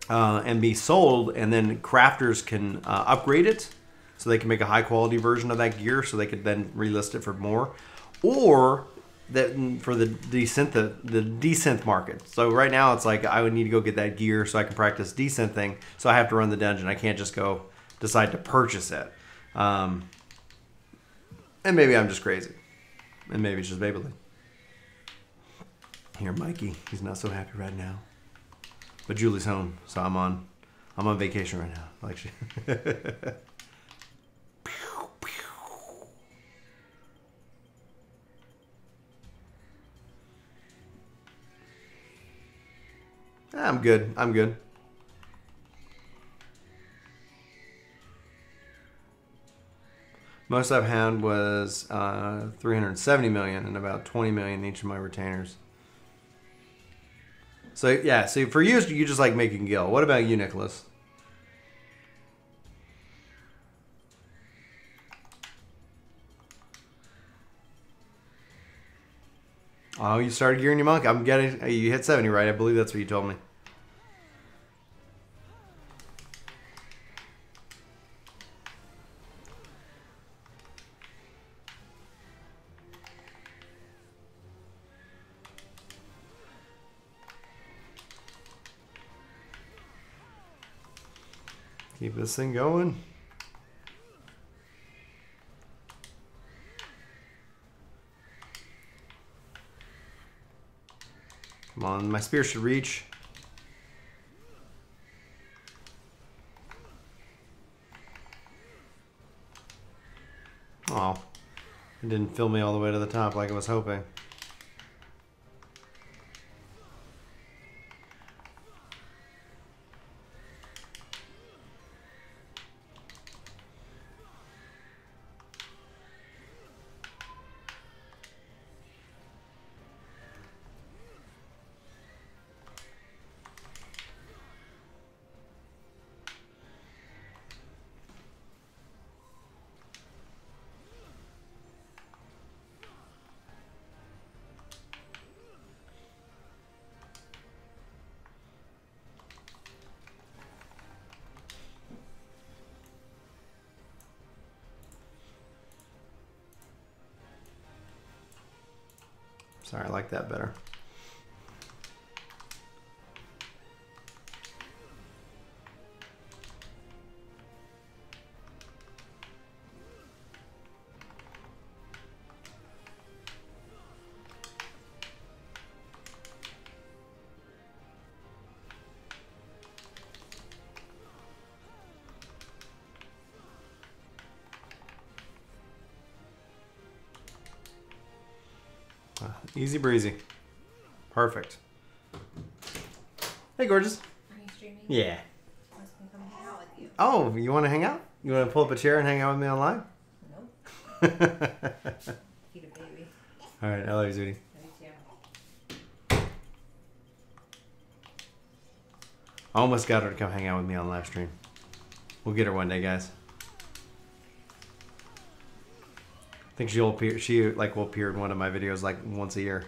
and be sold, and then crafters can upgrade it so they can make a high quality version of that gear, so they could then relist it for more, or that for the desynth market. So right now it's like I would need to go get that gear so I can practice desynthing, so I have to run the dungeon. I can't just go decide to purchase it. And maybe I'm just crazy. And maybe it's just Beyblade. Here, Mikey. He's not so happy right now. But Julie's home, so I'm on vacation right now. Like she I'm good. I'm good. Most I've had was 370 million and about 20 million in each of my retainers. So yeah, so for you just like making gil. What about you, Nicholas? Oh, you started gearing your monk. I'm getting. You hit 70, right? I believe that's what you told me. Keep this thing going. Come on, my spear should reach. Oh, it didn't fill me all the way to the top like I was hoping. Sorry, I like that better. Easy breezy. Perfect. Hey, gorgeous. Are you streaming? Yeah. I was going to come hang out with you. Oh, you want to hang out? You want to pull up a chair and hang out with me online? Nope. Feed a baby. All right, I love you, Zooty. Me too. I almost got her to come hang out with me on live stream. We'll get her one day, guys. I think she'll appear. She like will appear in one of my videos like once a year.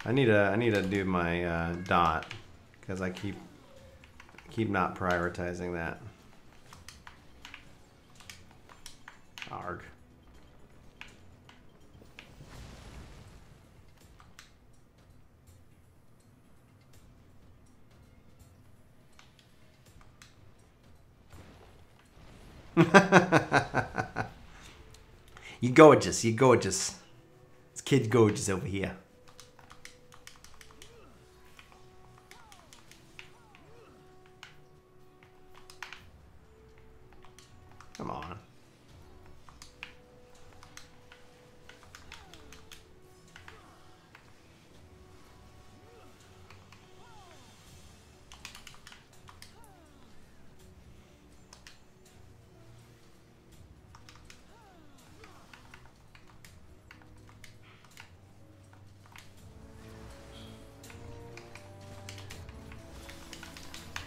I need to do my dot because I keep not prioritizing that. Arg. You gorgeous, you gorgeous. It's kid gorgeous over here. Come on.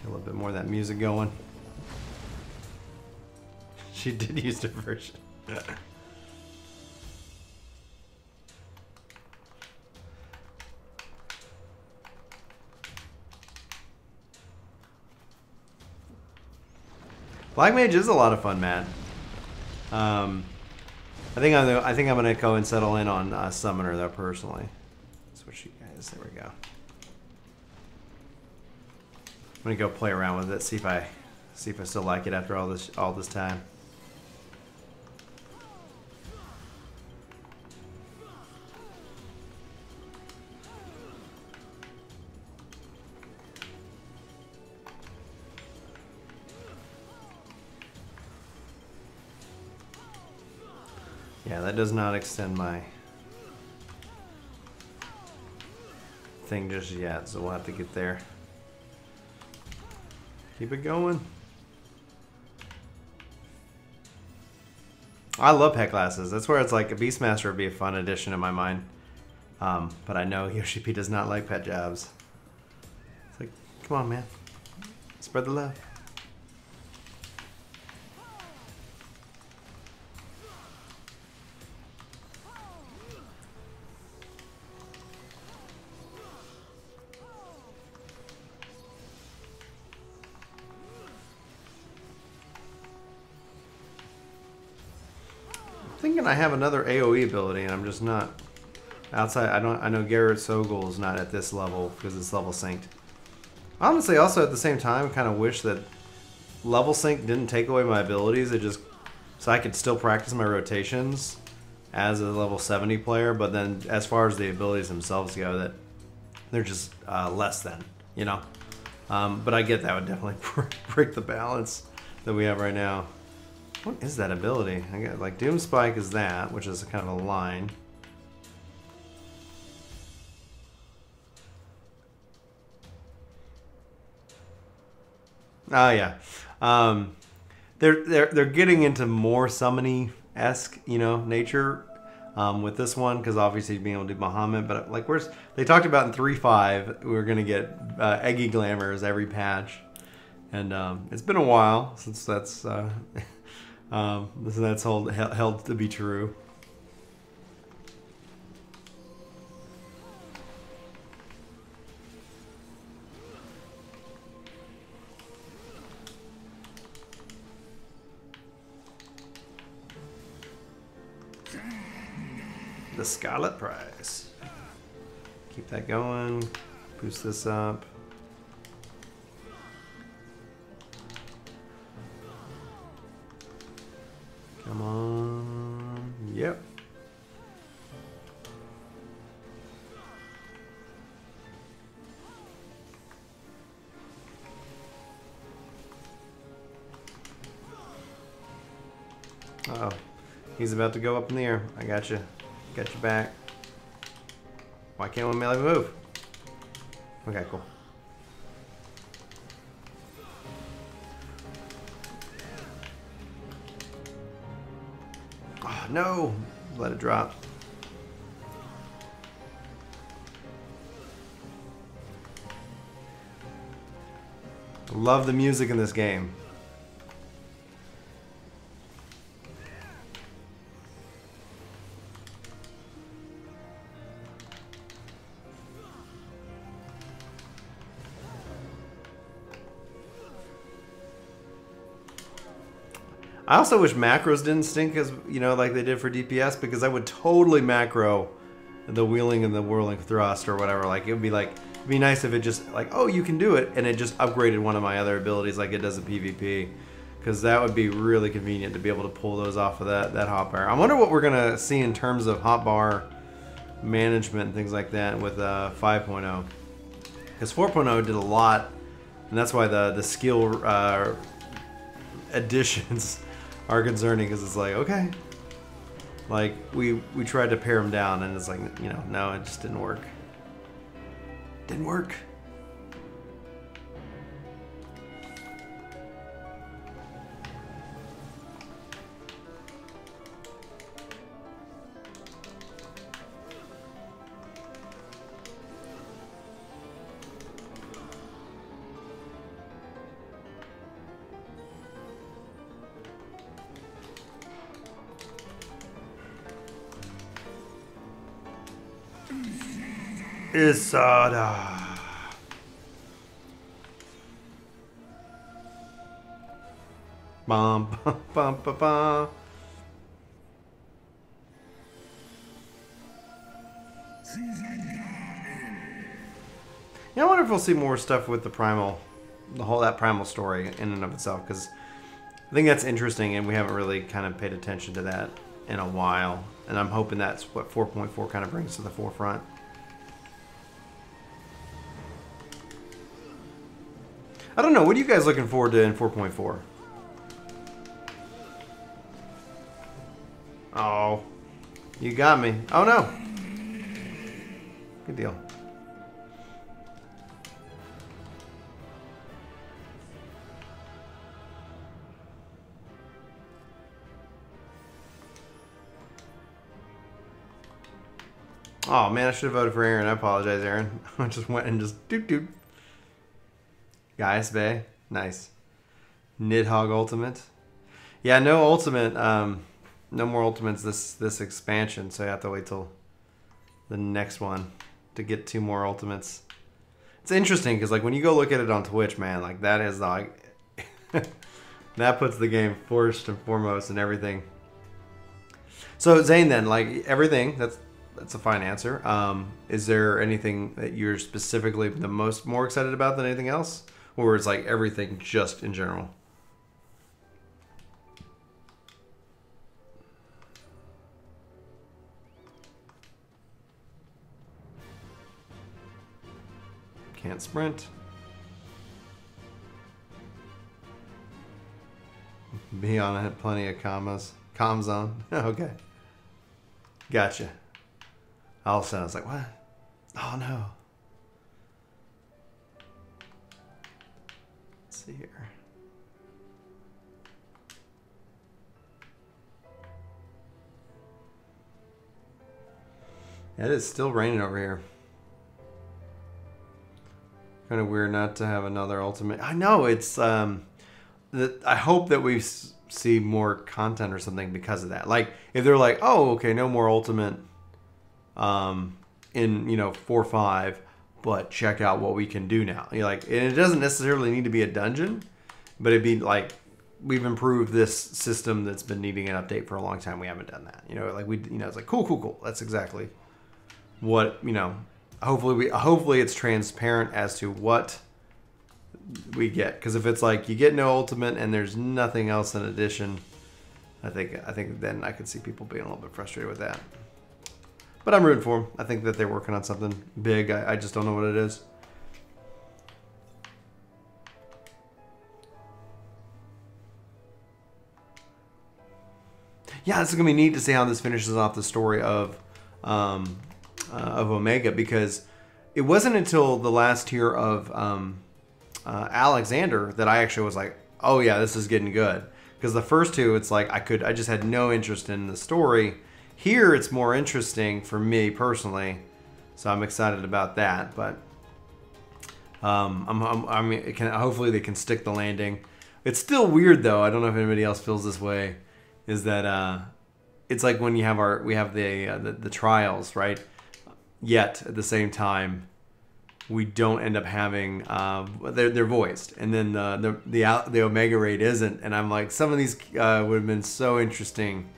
A little bit more of that music going. She did use diversion. Black Mage is a lot of fun, Matt. I think I'm gonna go and settle in on Summoner though personally. Switch you guys. There we go. I'm gonna go play around with it, see if I still like it after all this time. Yeah, that does not extend my thing just yet, so we'll have to get there. Keep it going. I love pet classes. That's where it's like a Beastmaster would be a fun addition in my mind. But I know Yoshi P does not like pet jobs. It's like, come on, man. Spread the love. Thinking I have another AoE ability and I'm just not outside. I know Garrett Sogol is not at this level because it's level synced. Honestly, also at the same time, kind of wish that level sync didn't take away my abilities. It just so I could still practice my rotations as a level 70 player. But then as far as the abilities themselves go, that they're just less than, you know. But I get that would definitely break the balance that we have right now. What is that ability? I got like Doom Spike is that, which is kind of a line. Oh yeah, they're getting into more summony-esque, you know, nature with this one because obviously being able to do Bahamut. But like they talked about in 3.5, we were gonna get Eggy Glamours every patch, and it's been a while since that's. That's held to be true. The Scarlet Prize. Keep that going. Boost this up. Come on. Yep. Uh oh. He's about to go up in the air. I got you. Got your back. Why can't one melee move? Okay, cool. No! Let it drop. I love the music in this game. I also wish macros didn't stink as, you know, like they did for DPS, because I would totally macro the wheeling and the whirling thrust or whatever. Like, it would be like, it'd be nice if it just like, oh, you can do it, and it just upgraded one of my other abilities like it does in PvP, because that would be really convenient to be able to pull those off of that hotbar. I wonder what we're gonna see in terms of hotbar management and things like that with 5.0, because 4.0 did a lot, and that's why the skill additions are concerning, because it's like, okay, like we tried to pare them down and it's like, you know, no, it just didn't work. Didn't work. Isada. Bum, bum, bum, bum, bum. Yeah, I wonder if we'll see more stuff with the primal, that primal story in and of itself, because I think that's interesting, and we haven't really kind of paid attention to that in a while, and I'm hoping that's what 4.4 kind of brings to the forefront. I don't know. What are you guys looking forward to in 4.4? Oh, You got me. Oh no. Good deal. Oh man, I should have voted for Aaron. I apologize, Aaron. I just went and just doot doot. Guys, Bay. Nice. Nidhogg Ultimate. Yeah, no ultimate. No more ultimates this expansion, so you have to wait till the next one to get 2 more ultimates. It's interesting because like when you go look at it on Twitch, man, like that is like that puts the game first and foremost and everything. So Zane, then, like everything, that's a fine answer. Is there anything that you're specifically the more excited about than anything else, or is like everything just in general? Can't sprint. Be on it. Plenty of commas. Comms on. Okay. Gotcha. All of a sudden I was like, what? Oh no. Let's see here. It is still raining over here. Kind of weird not to have another ultimate. I know it's I hope that we see more content or something because of that. Like if they're like, oh, okay, no more ultimate in 4.5, but check out what we can do now. You're like, and it doesn't necessarily need to be a dungeon, but it'd be like we've improved this system that's been needing an update for a long time. We haven't done that. Like it's like cool. That's exactly what Hopefully it's transparent as to what we get. Because if it's like you get no ultimate and there's nothing else in addition, I think then I could see people being a little bit frustrated with that. But I'm rooting for them. I think that they're working on something big. I just don't know what it is. Yeah, this is gonna be neat to see how this finishes off the story of Omega, because it wasn't until the last tier of Alexander that I actually was like, oh yeah, this is getting good. Because the first 2, it's like I just had no interest in the story. Here, it's more interesting for me personally, so I'm excited about that. But hopefully they can stick the landing. It's still weird though. I don't know if anybody else feels this way. Is that it's like when we have the trials, right? Yet at the same time, we don't end up having they're voiced, and then the Omega raid isn't. And I'm like, some of these would have been so interesting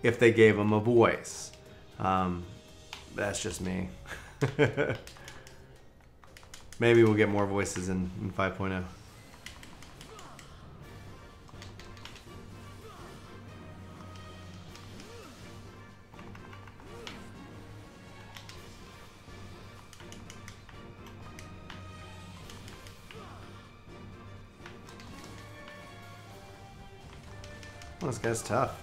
if they gave them a voice. That's just me. Maybe we'll get more voices in 5.0. Well, this guy's tough.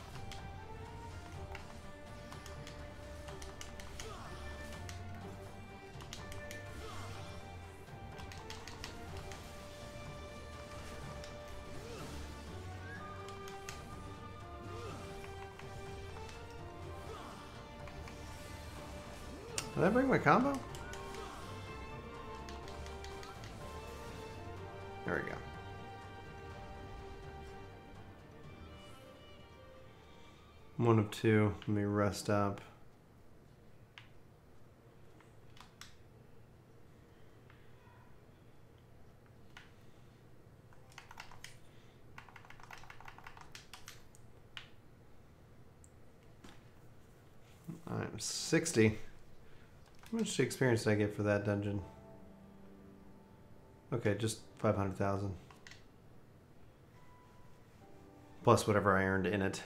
Did I bring my combo? There we go. One of 2. Let me rest up. I'm 60. How much experience did I get for that dungeon? Okay, just 500,000. Plus whatever I earned in it.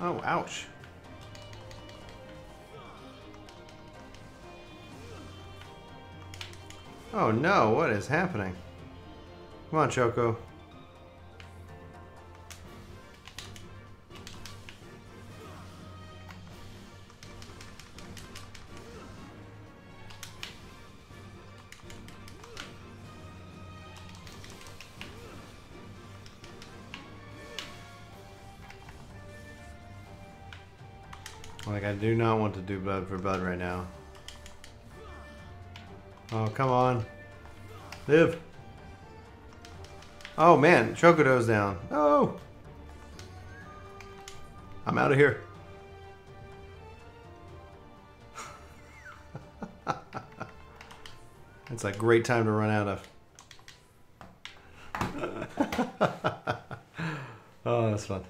Oh, ouch. Oh no, what is happening? Come on, Choco. Like, I do not want to do Bud for Bud right now. Oh, come on. Live. Oh, man. Chocodo's down. Oh. I'm out of here. It's a great time to run out of. Oh, that's fun.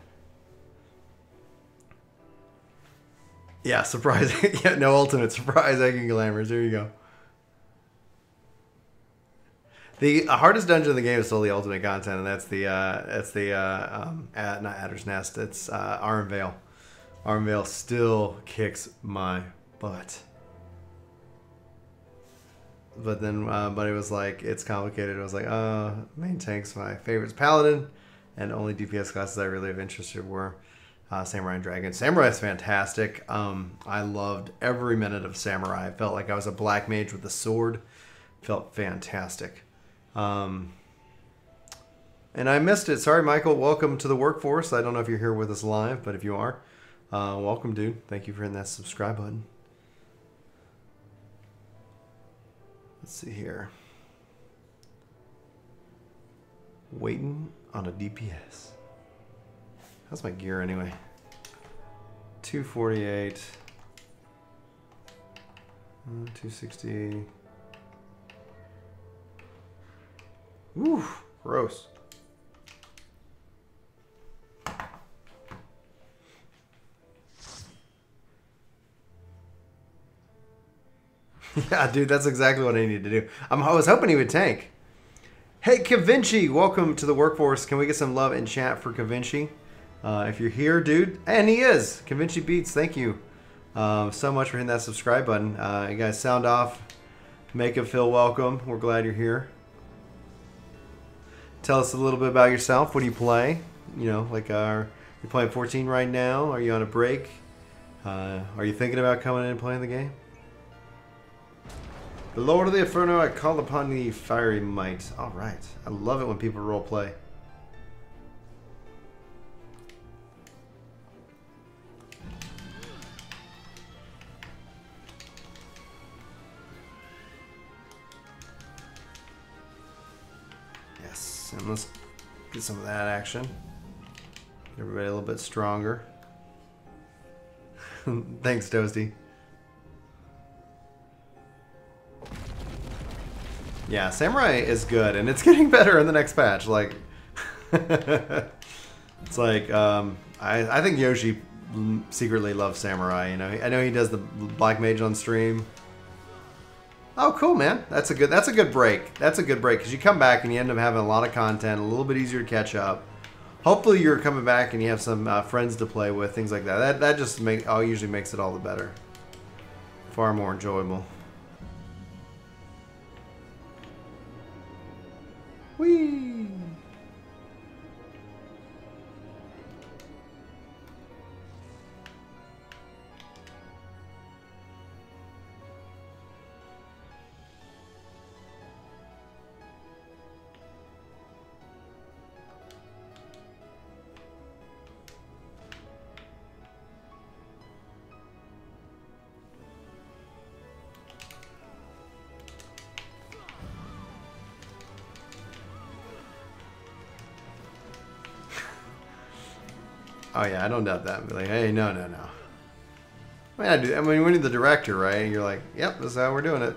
Yeah, surprise. Yeah, no ultimate. Surprise, egg and glamours. There you go. The hardest dungeon in the game is still the ultimate content, and that's not Adder's Nest. It's Arm Vale. Arm Vale still kicks my butt. But then, but it was like, it's complicated. It was like, main tank's my favorites. Paladin, and only DPS classes I really have interested were Samurai and Dragon. Samurai is fantastic. I loved every minute of Samurai. I felt like I was a black mage with a sword. Felt fantastic. And I missed it. Sorry, Michael. Welcome to the workforce. I don't know if you're here with us live, but if you are, welcome, dude. Thank you for hitting that subscribe button. Let's see here. Waiting on a DPS. How's my gear anyway? 248. 260. Woo, gross. Yeah, dude, that's exactly what I need to do. I was hoping he would tank. Hey, Kavinci, welcome to the workforce. Can we get some love in chat for Kavinci? If you're here, dude, and he is. Kavinci Beats, thank you so much for hitting that subscribe button. You guys sound off. Make him feel welcome. We're glad you're here. Tell us a little bit about yourself. What do you play? You know, like, you're playing 14 right now? Are you on a break? Are you thinking about coming in and playing the game? The Lord of the Inferno, I call upon the fiery might. All right. I love it when people role play. Yes, and let's get some of that action. Get everybody a little bit stronger. Thanks, Toasty. Yeah, Samurai is good, and it's getting better in the next patch. Like, it's like, I think Yoshi secretly loves Samurai. You know, I know he does the Black Mage on stream. Oh, cool, man. That's a good break. That's a good break because you come back and you end up having a lot of content, a little bit easier to catch up. Hopefully, you're coming back and you have some friends to play with, things like that. That just usually makes it all the better. Far more enjoyable. Whee! Oh yeah, I don't doubt that. Be like, hey, no. I mean, I mean, when you're the director, right? You're like, yep, this is how we're doing it.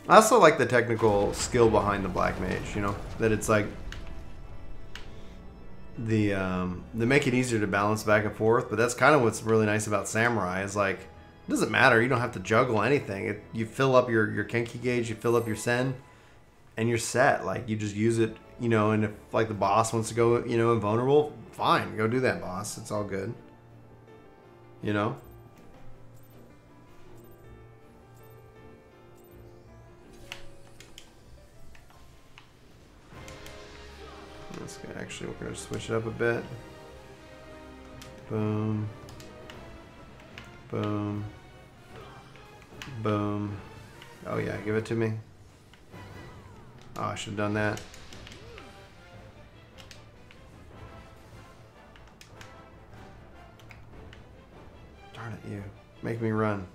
I also like the technical skill behind the Black Mage. You know, that it's like they make it easier to balance back and forth. But that's kind of what's really nice about Samurai is like, it doesn't matter. You don't have to juggle anything. You fill up your Kenki gauge, you fill up your Sen, and you're set. Like, you just use it you know, and if like the boss wants to go, you know, invulnerable, fine, go do that, boss. It's all good. You know? Let's go, actually, we're gonna switch it up a bit. Boom. Boom. Boom. Oh yeah, give it to me. Oh, I should have done that. Darn it, you. Make me run.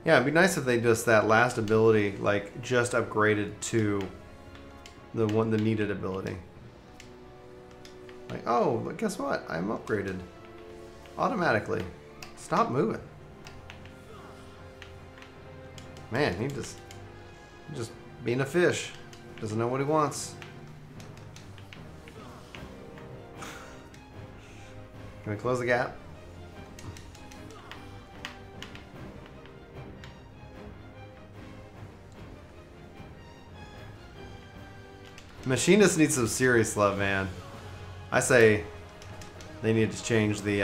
Yeah, it'd be nice if they just that last ability like just upgraded to the needed ability. Like, oh, but guess what? I'm upgraded automatically. Stop moving. Man, he just being a fish. Doesn't know what he wants. Can we close the gap? Machinists need some serious love, man. I say they need to change the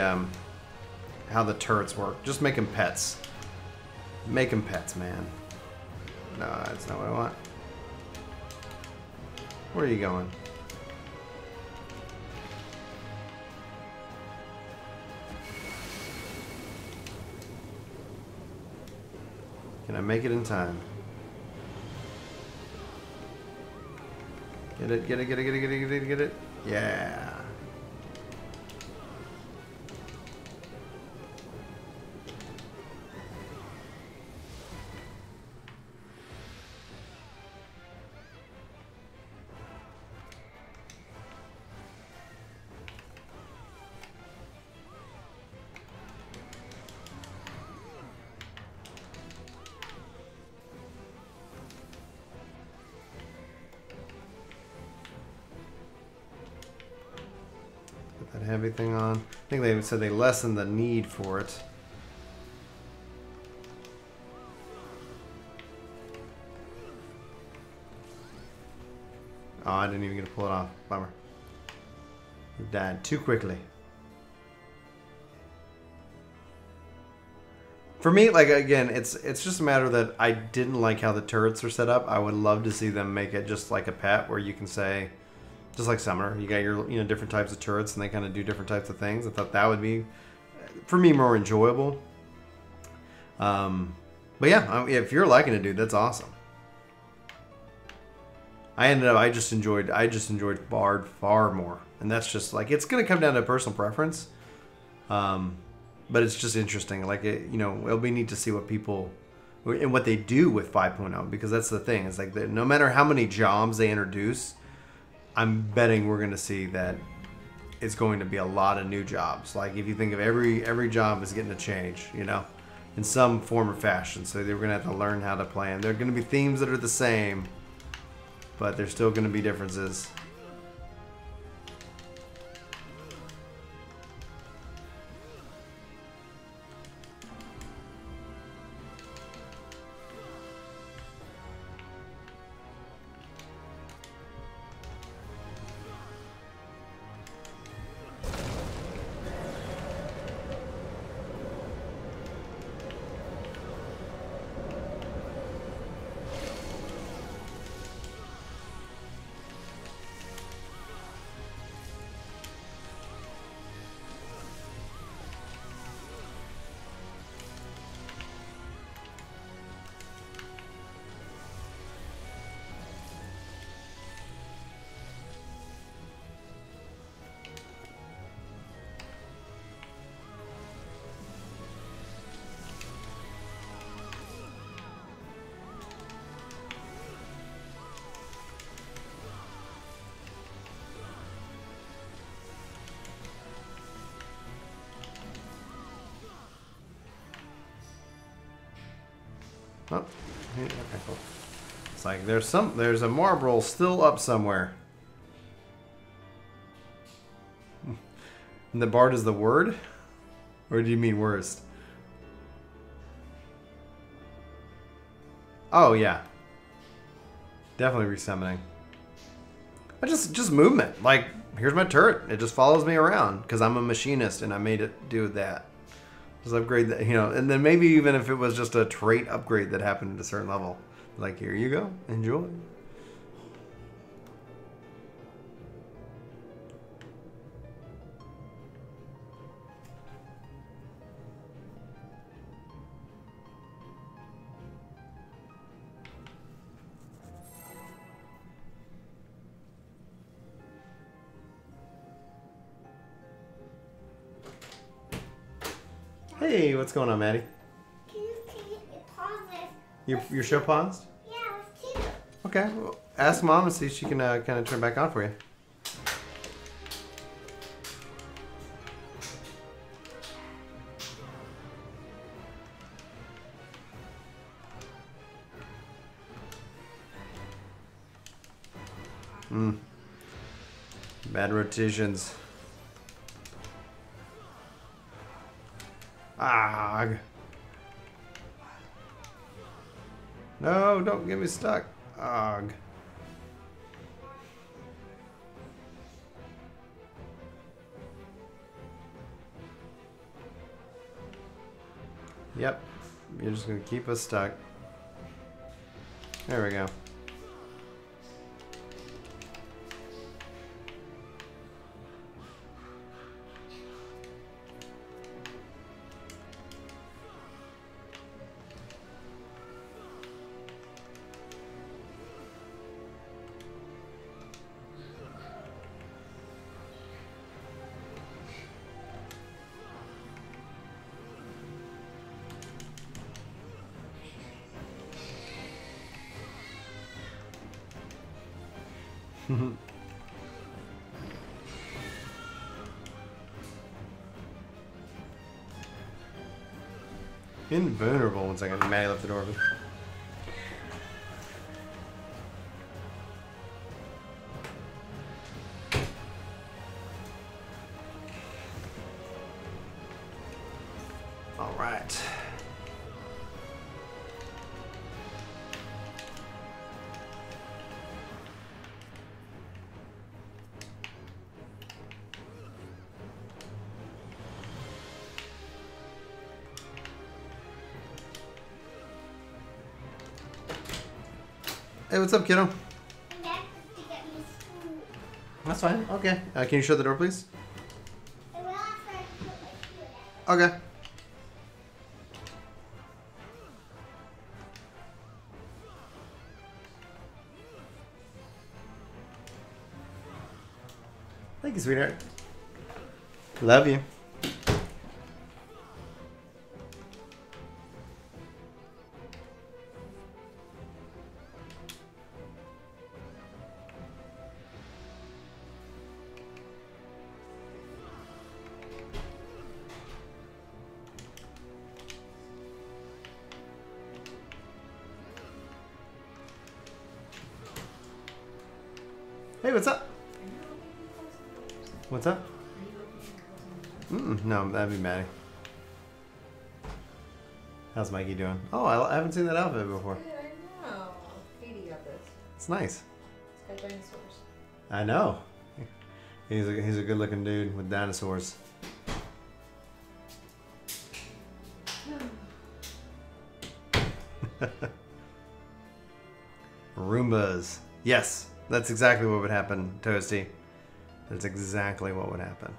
how the turrets work. Just make them pets. Make them pets, man. No, that's not what I want. Where are you going? Can I make it in time? Get it, get it, get it, get it, get it, get it, get it. Yeah. That heavy thing on. I think they said they lessened the need for it. Oh, I didn't even get to pull it off. Bummer. He died too quickly. For me, like, again, it's just a matter that I didn't like how the turrets are set up. I would love to see them make it just like a pet where you can say, just like Summoner, you got your, you know, different types of turrets and they kind of do different types of things. I thought that would be, for me, more enjoyable. But yeah, if you're liking it, dude, that's awesome. I just enjoyed Bard far more, and that's just like, it's gonna come down to personal preference. But it's just interesting. Like, it, you know, it'll be neat to see what people and what they do with 5.0, because that's the thing. It's like no matter how many jobs they introduce, I'm betting we're gonna see that it's going to be a lot of new jobs. Like, if you think of every job is getting a change, you know, in some form or fashion. So they're gonna have to learn how to play, and there are gonna be themes that are the same, but there's still gonna be differences. Oh, okay, cool. It's like there's a marble still up somewhere. And the bard is the word? Or do you mean worst? Oh yeah. Definitely resummoning. But just movement. Like, here's my turret. It just follows me around because I'm a machinist and I made it do that. Just upgrade that, you know, and then maybe even if it was just a trait upgrade that happened at a certain level. Like, here you go. Enjoy. Hey, what's going on, Maddie? Can you pause this? Your show paused? Yeah, let's do it. Okay, well, ask Mom and see if she can kind of turn it back on for you. Bad rotations. Ugh. No, don't get me stuck. Ugh. Yep. You're just going to keep us stuck. There we go. Invulnerable. 1 second. Maddie left the door open. All right. Hey, what's up, kiddo? And that's to get me school. That's fine. Okay. Can you shut the door, please? And we'll have to put my shoe in. Okay. Thank you, sweetheart. Love you. Hey, what's up? What's up? No, that'd be Maddie. How's Mikey doing? Oh, I haven't seen that outfit before. Good, I know. Katie got this. It's nice. It's got dinosaurs. I know. He's a good looking dude with dinosaurs. Roombas. Yes, that's exactly what would happen, Toasty. That's exactly what would happen.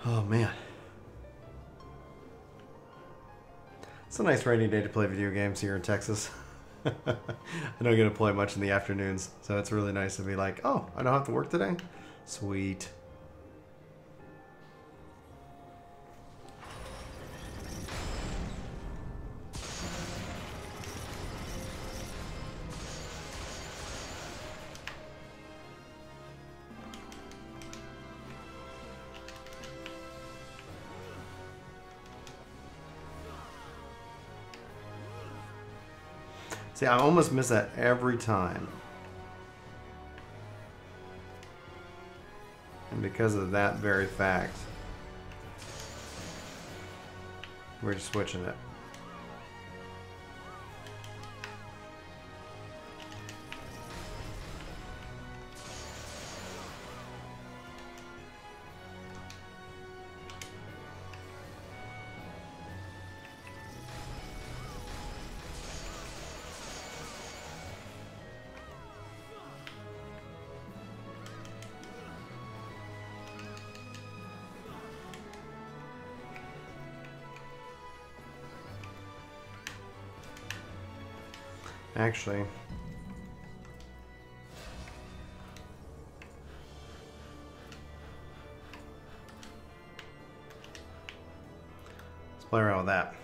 Oh man. It's a nice rainy day to play video games here in Texas. I don't get to play much in the afternoons, so it's really nice to be like, oh, I don't have to work today? Sweet. See, I almost miss that every time. And because of that very fact, we're just switching it. Actually, let's play around with that.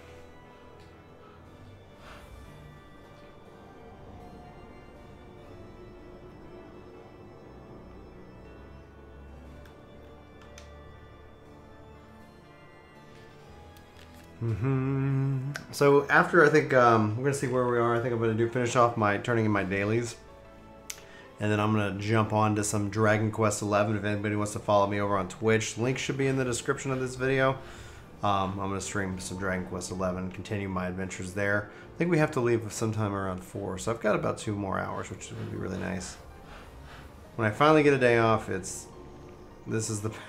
So after I think we're gonna see where we are. I think I'm gonna finish off my turning in my dailies, and then I'm gonna jump on to some Dragon Quest XI. If anybody wants to follow me over on Twitch, link should be in the description of this video. I'm gonna stream some Dragon Quest XI and continue my adventures there. I think we have to leave sometime around 4, so I've got about 2 more hours, which would be really nice. When I finally get a day off, this is the power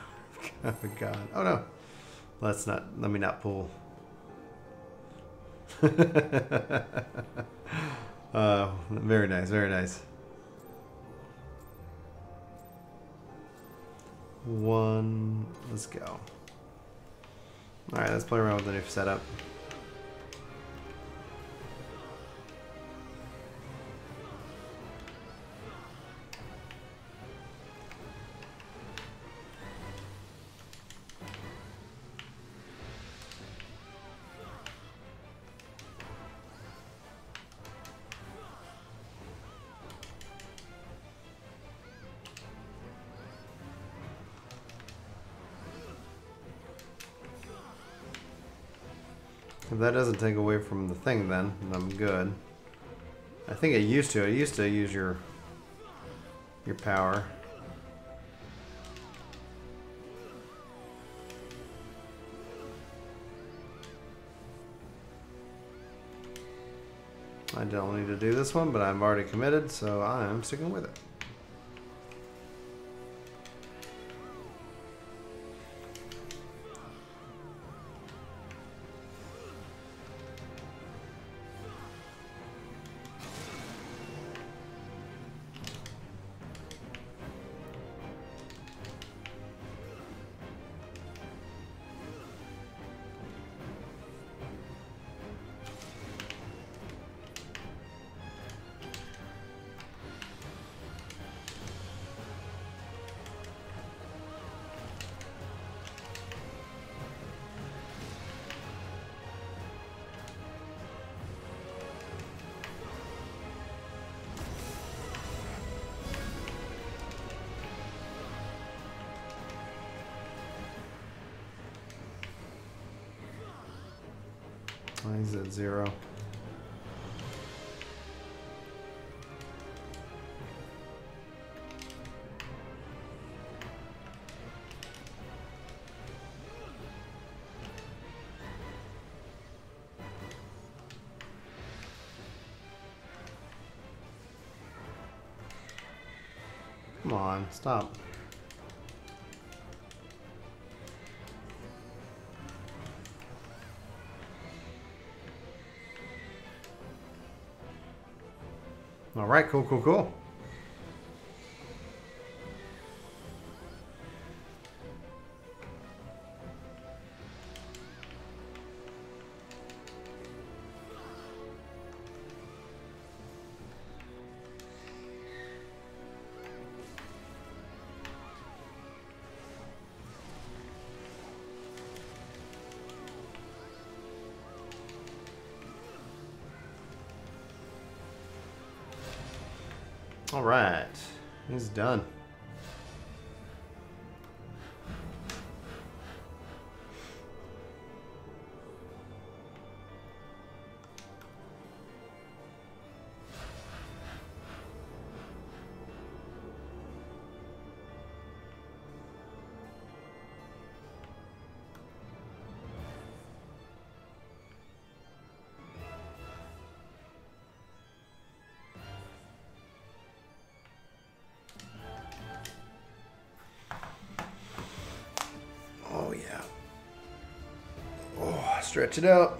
of God. Oh no, let me not pull. Very nice, very nice. 1, let's go. Alright, let's play around with the new setup. If that doesn't take away from the thing, then I'm good. I think it used to. I used to use your power. I don't need to do this one, but I'm already committed, so I'm sticking with it. Why is it 0? Come on, stop. All right, cool, cool, cool. All right, he's done. Stretch it out.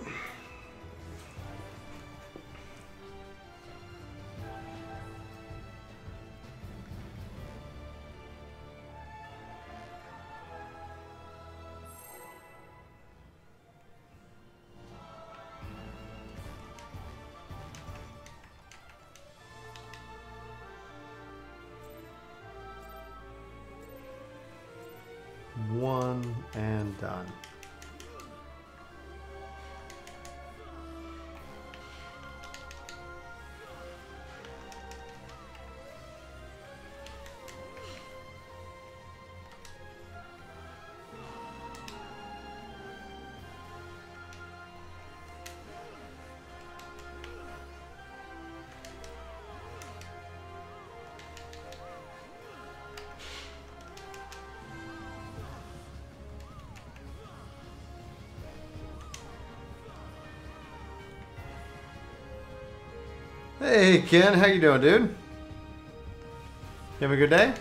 One and done. Hey Ken, how you doing, dude? You have a good day?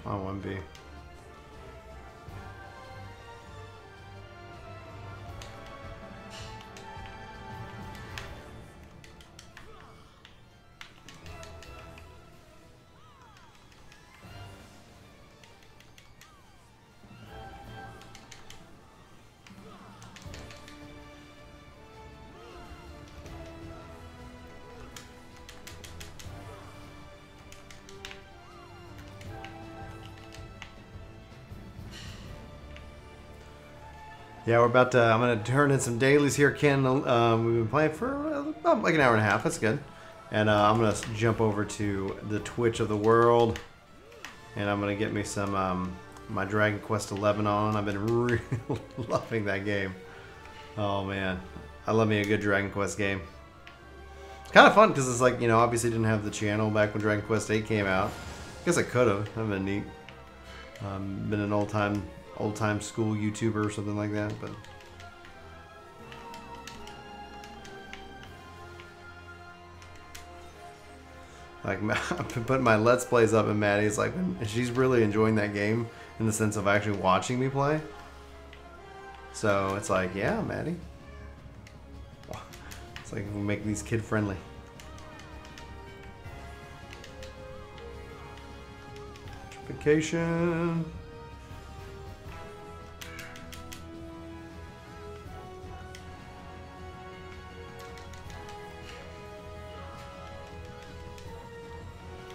On 1B. Yeah, we're about to, I'm going to turn in some dailies here, Ken. We've been playing for about like an hour and a half. That's good. And I'm going to jump over to the Twitch of the world. And I'm going to get me some, my Dragon Quest XI on. I've been really loving that game. Oh, man. I love me a good Dragon Quest game. It's kind of fun because it's like, you know, obviously didn't have the channel back when Dragon Quest VIII came out. I guess I could have. That'd been neat. Been an old-time school YouTuber or something like that, but like I've been putting my Let's Plays up, and Maddie's like, she's really enjoying that game in the sense of actually watching me play. So it's like, yeah, Maddie, it's like we make these kid friendly. Vacation.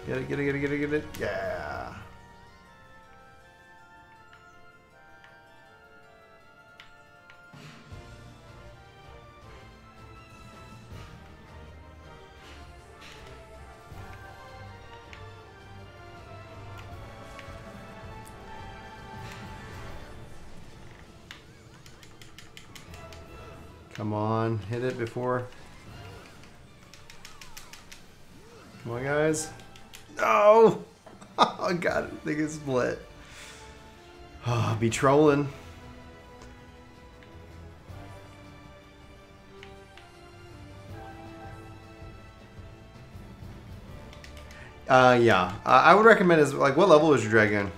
Get it, get it, get it, get it, get it. Yeah. Come on, hit it before. Come on, guys. No! Oh, God, I think it's split. Oh, be trolling. Yeah. I would recommend is like, what level is your Dragoon?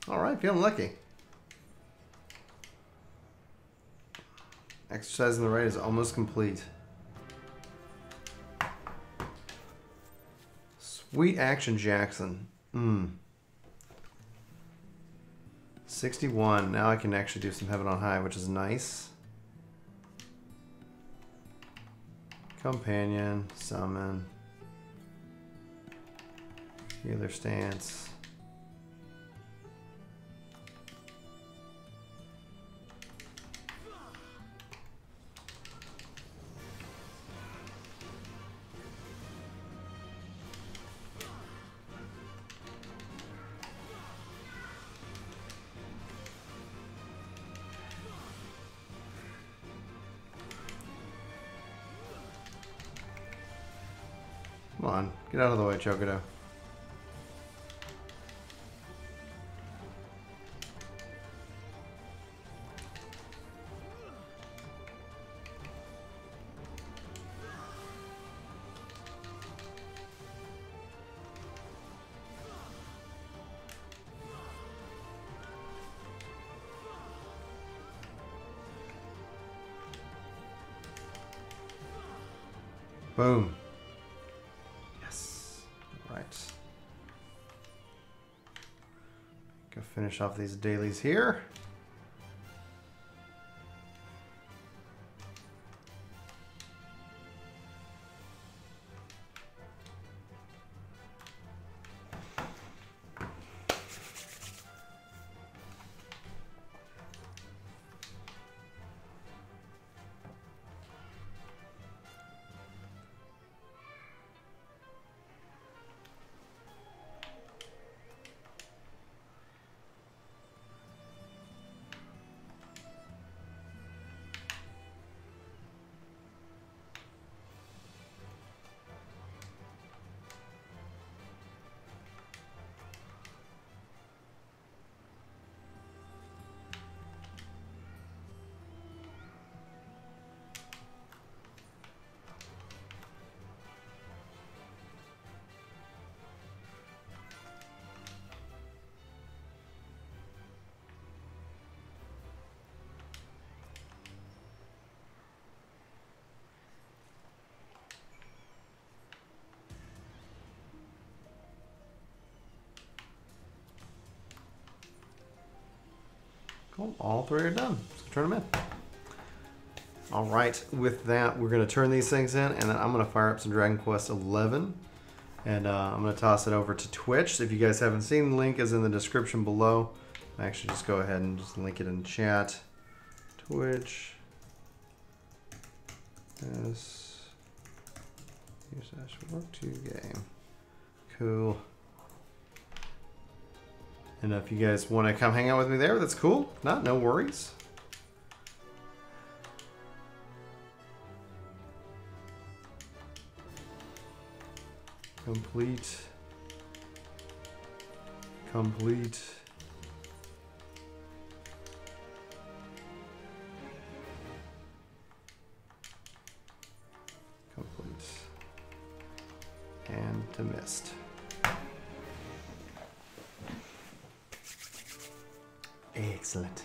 All right, feeling lucky. Exercise in the right is almost complete. Sweet Action Jackson. 61. Now I can actually do some Heaven on High, which is nice. Companion, summon, healer stance. Come on, get out of the way, Chocodo. Boom. Yes. All right. Go finish off these dailies here. Cool. All three are done. Let's turn them in. All right. With that, we're going to turn these things in, and then I'm going to fire up some Dragon Quest XI, and I'm going to toss it over to Twitch. If you guys haven't seen, the link is in the description below. Actually, just go ahead and just link it in chat. Twitch. Yes. Work To Game. Cool. And if you guys want to come hang out with me there, that's cool. If not, no worries. Complete. Complete. Complete. And dismissed. Excellent.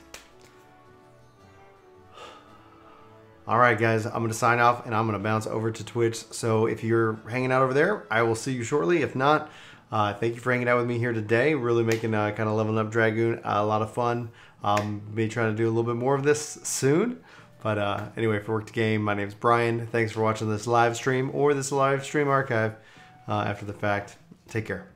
All right, guys, I'm going to sign off and I'm going to bounce over to Twitch. So if you're hanging out over there, I will see you shortly. If not, thank you for hanging out with me here today. Really making kind of leveling up Dragoon a lot of fun. Maybe trying to do a little bit more of this soon. But anyway, for Work To Game, my name is Brian. Thanks for watching this live stream or this live stream archive after the fact. Take care.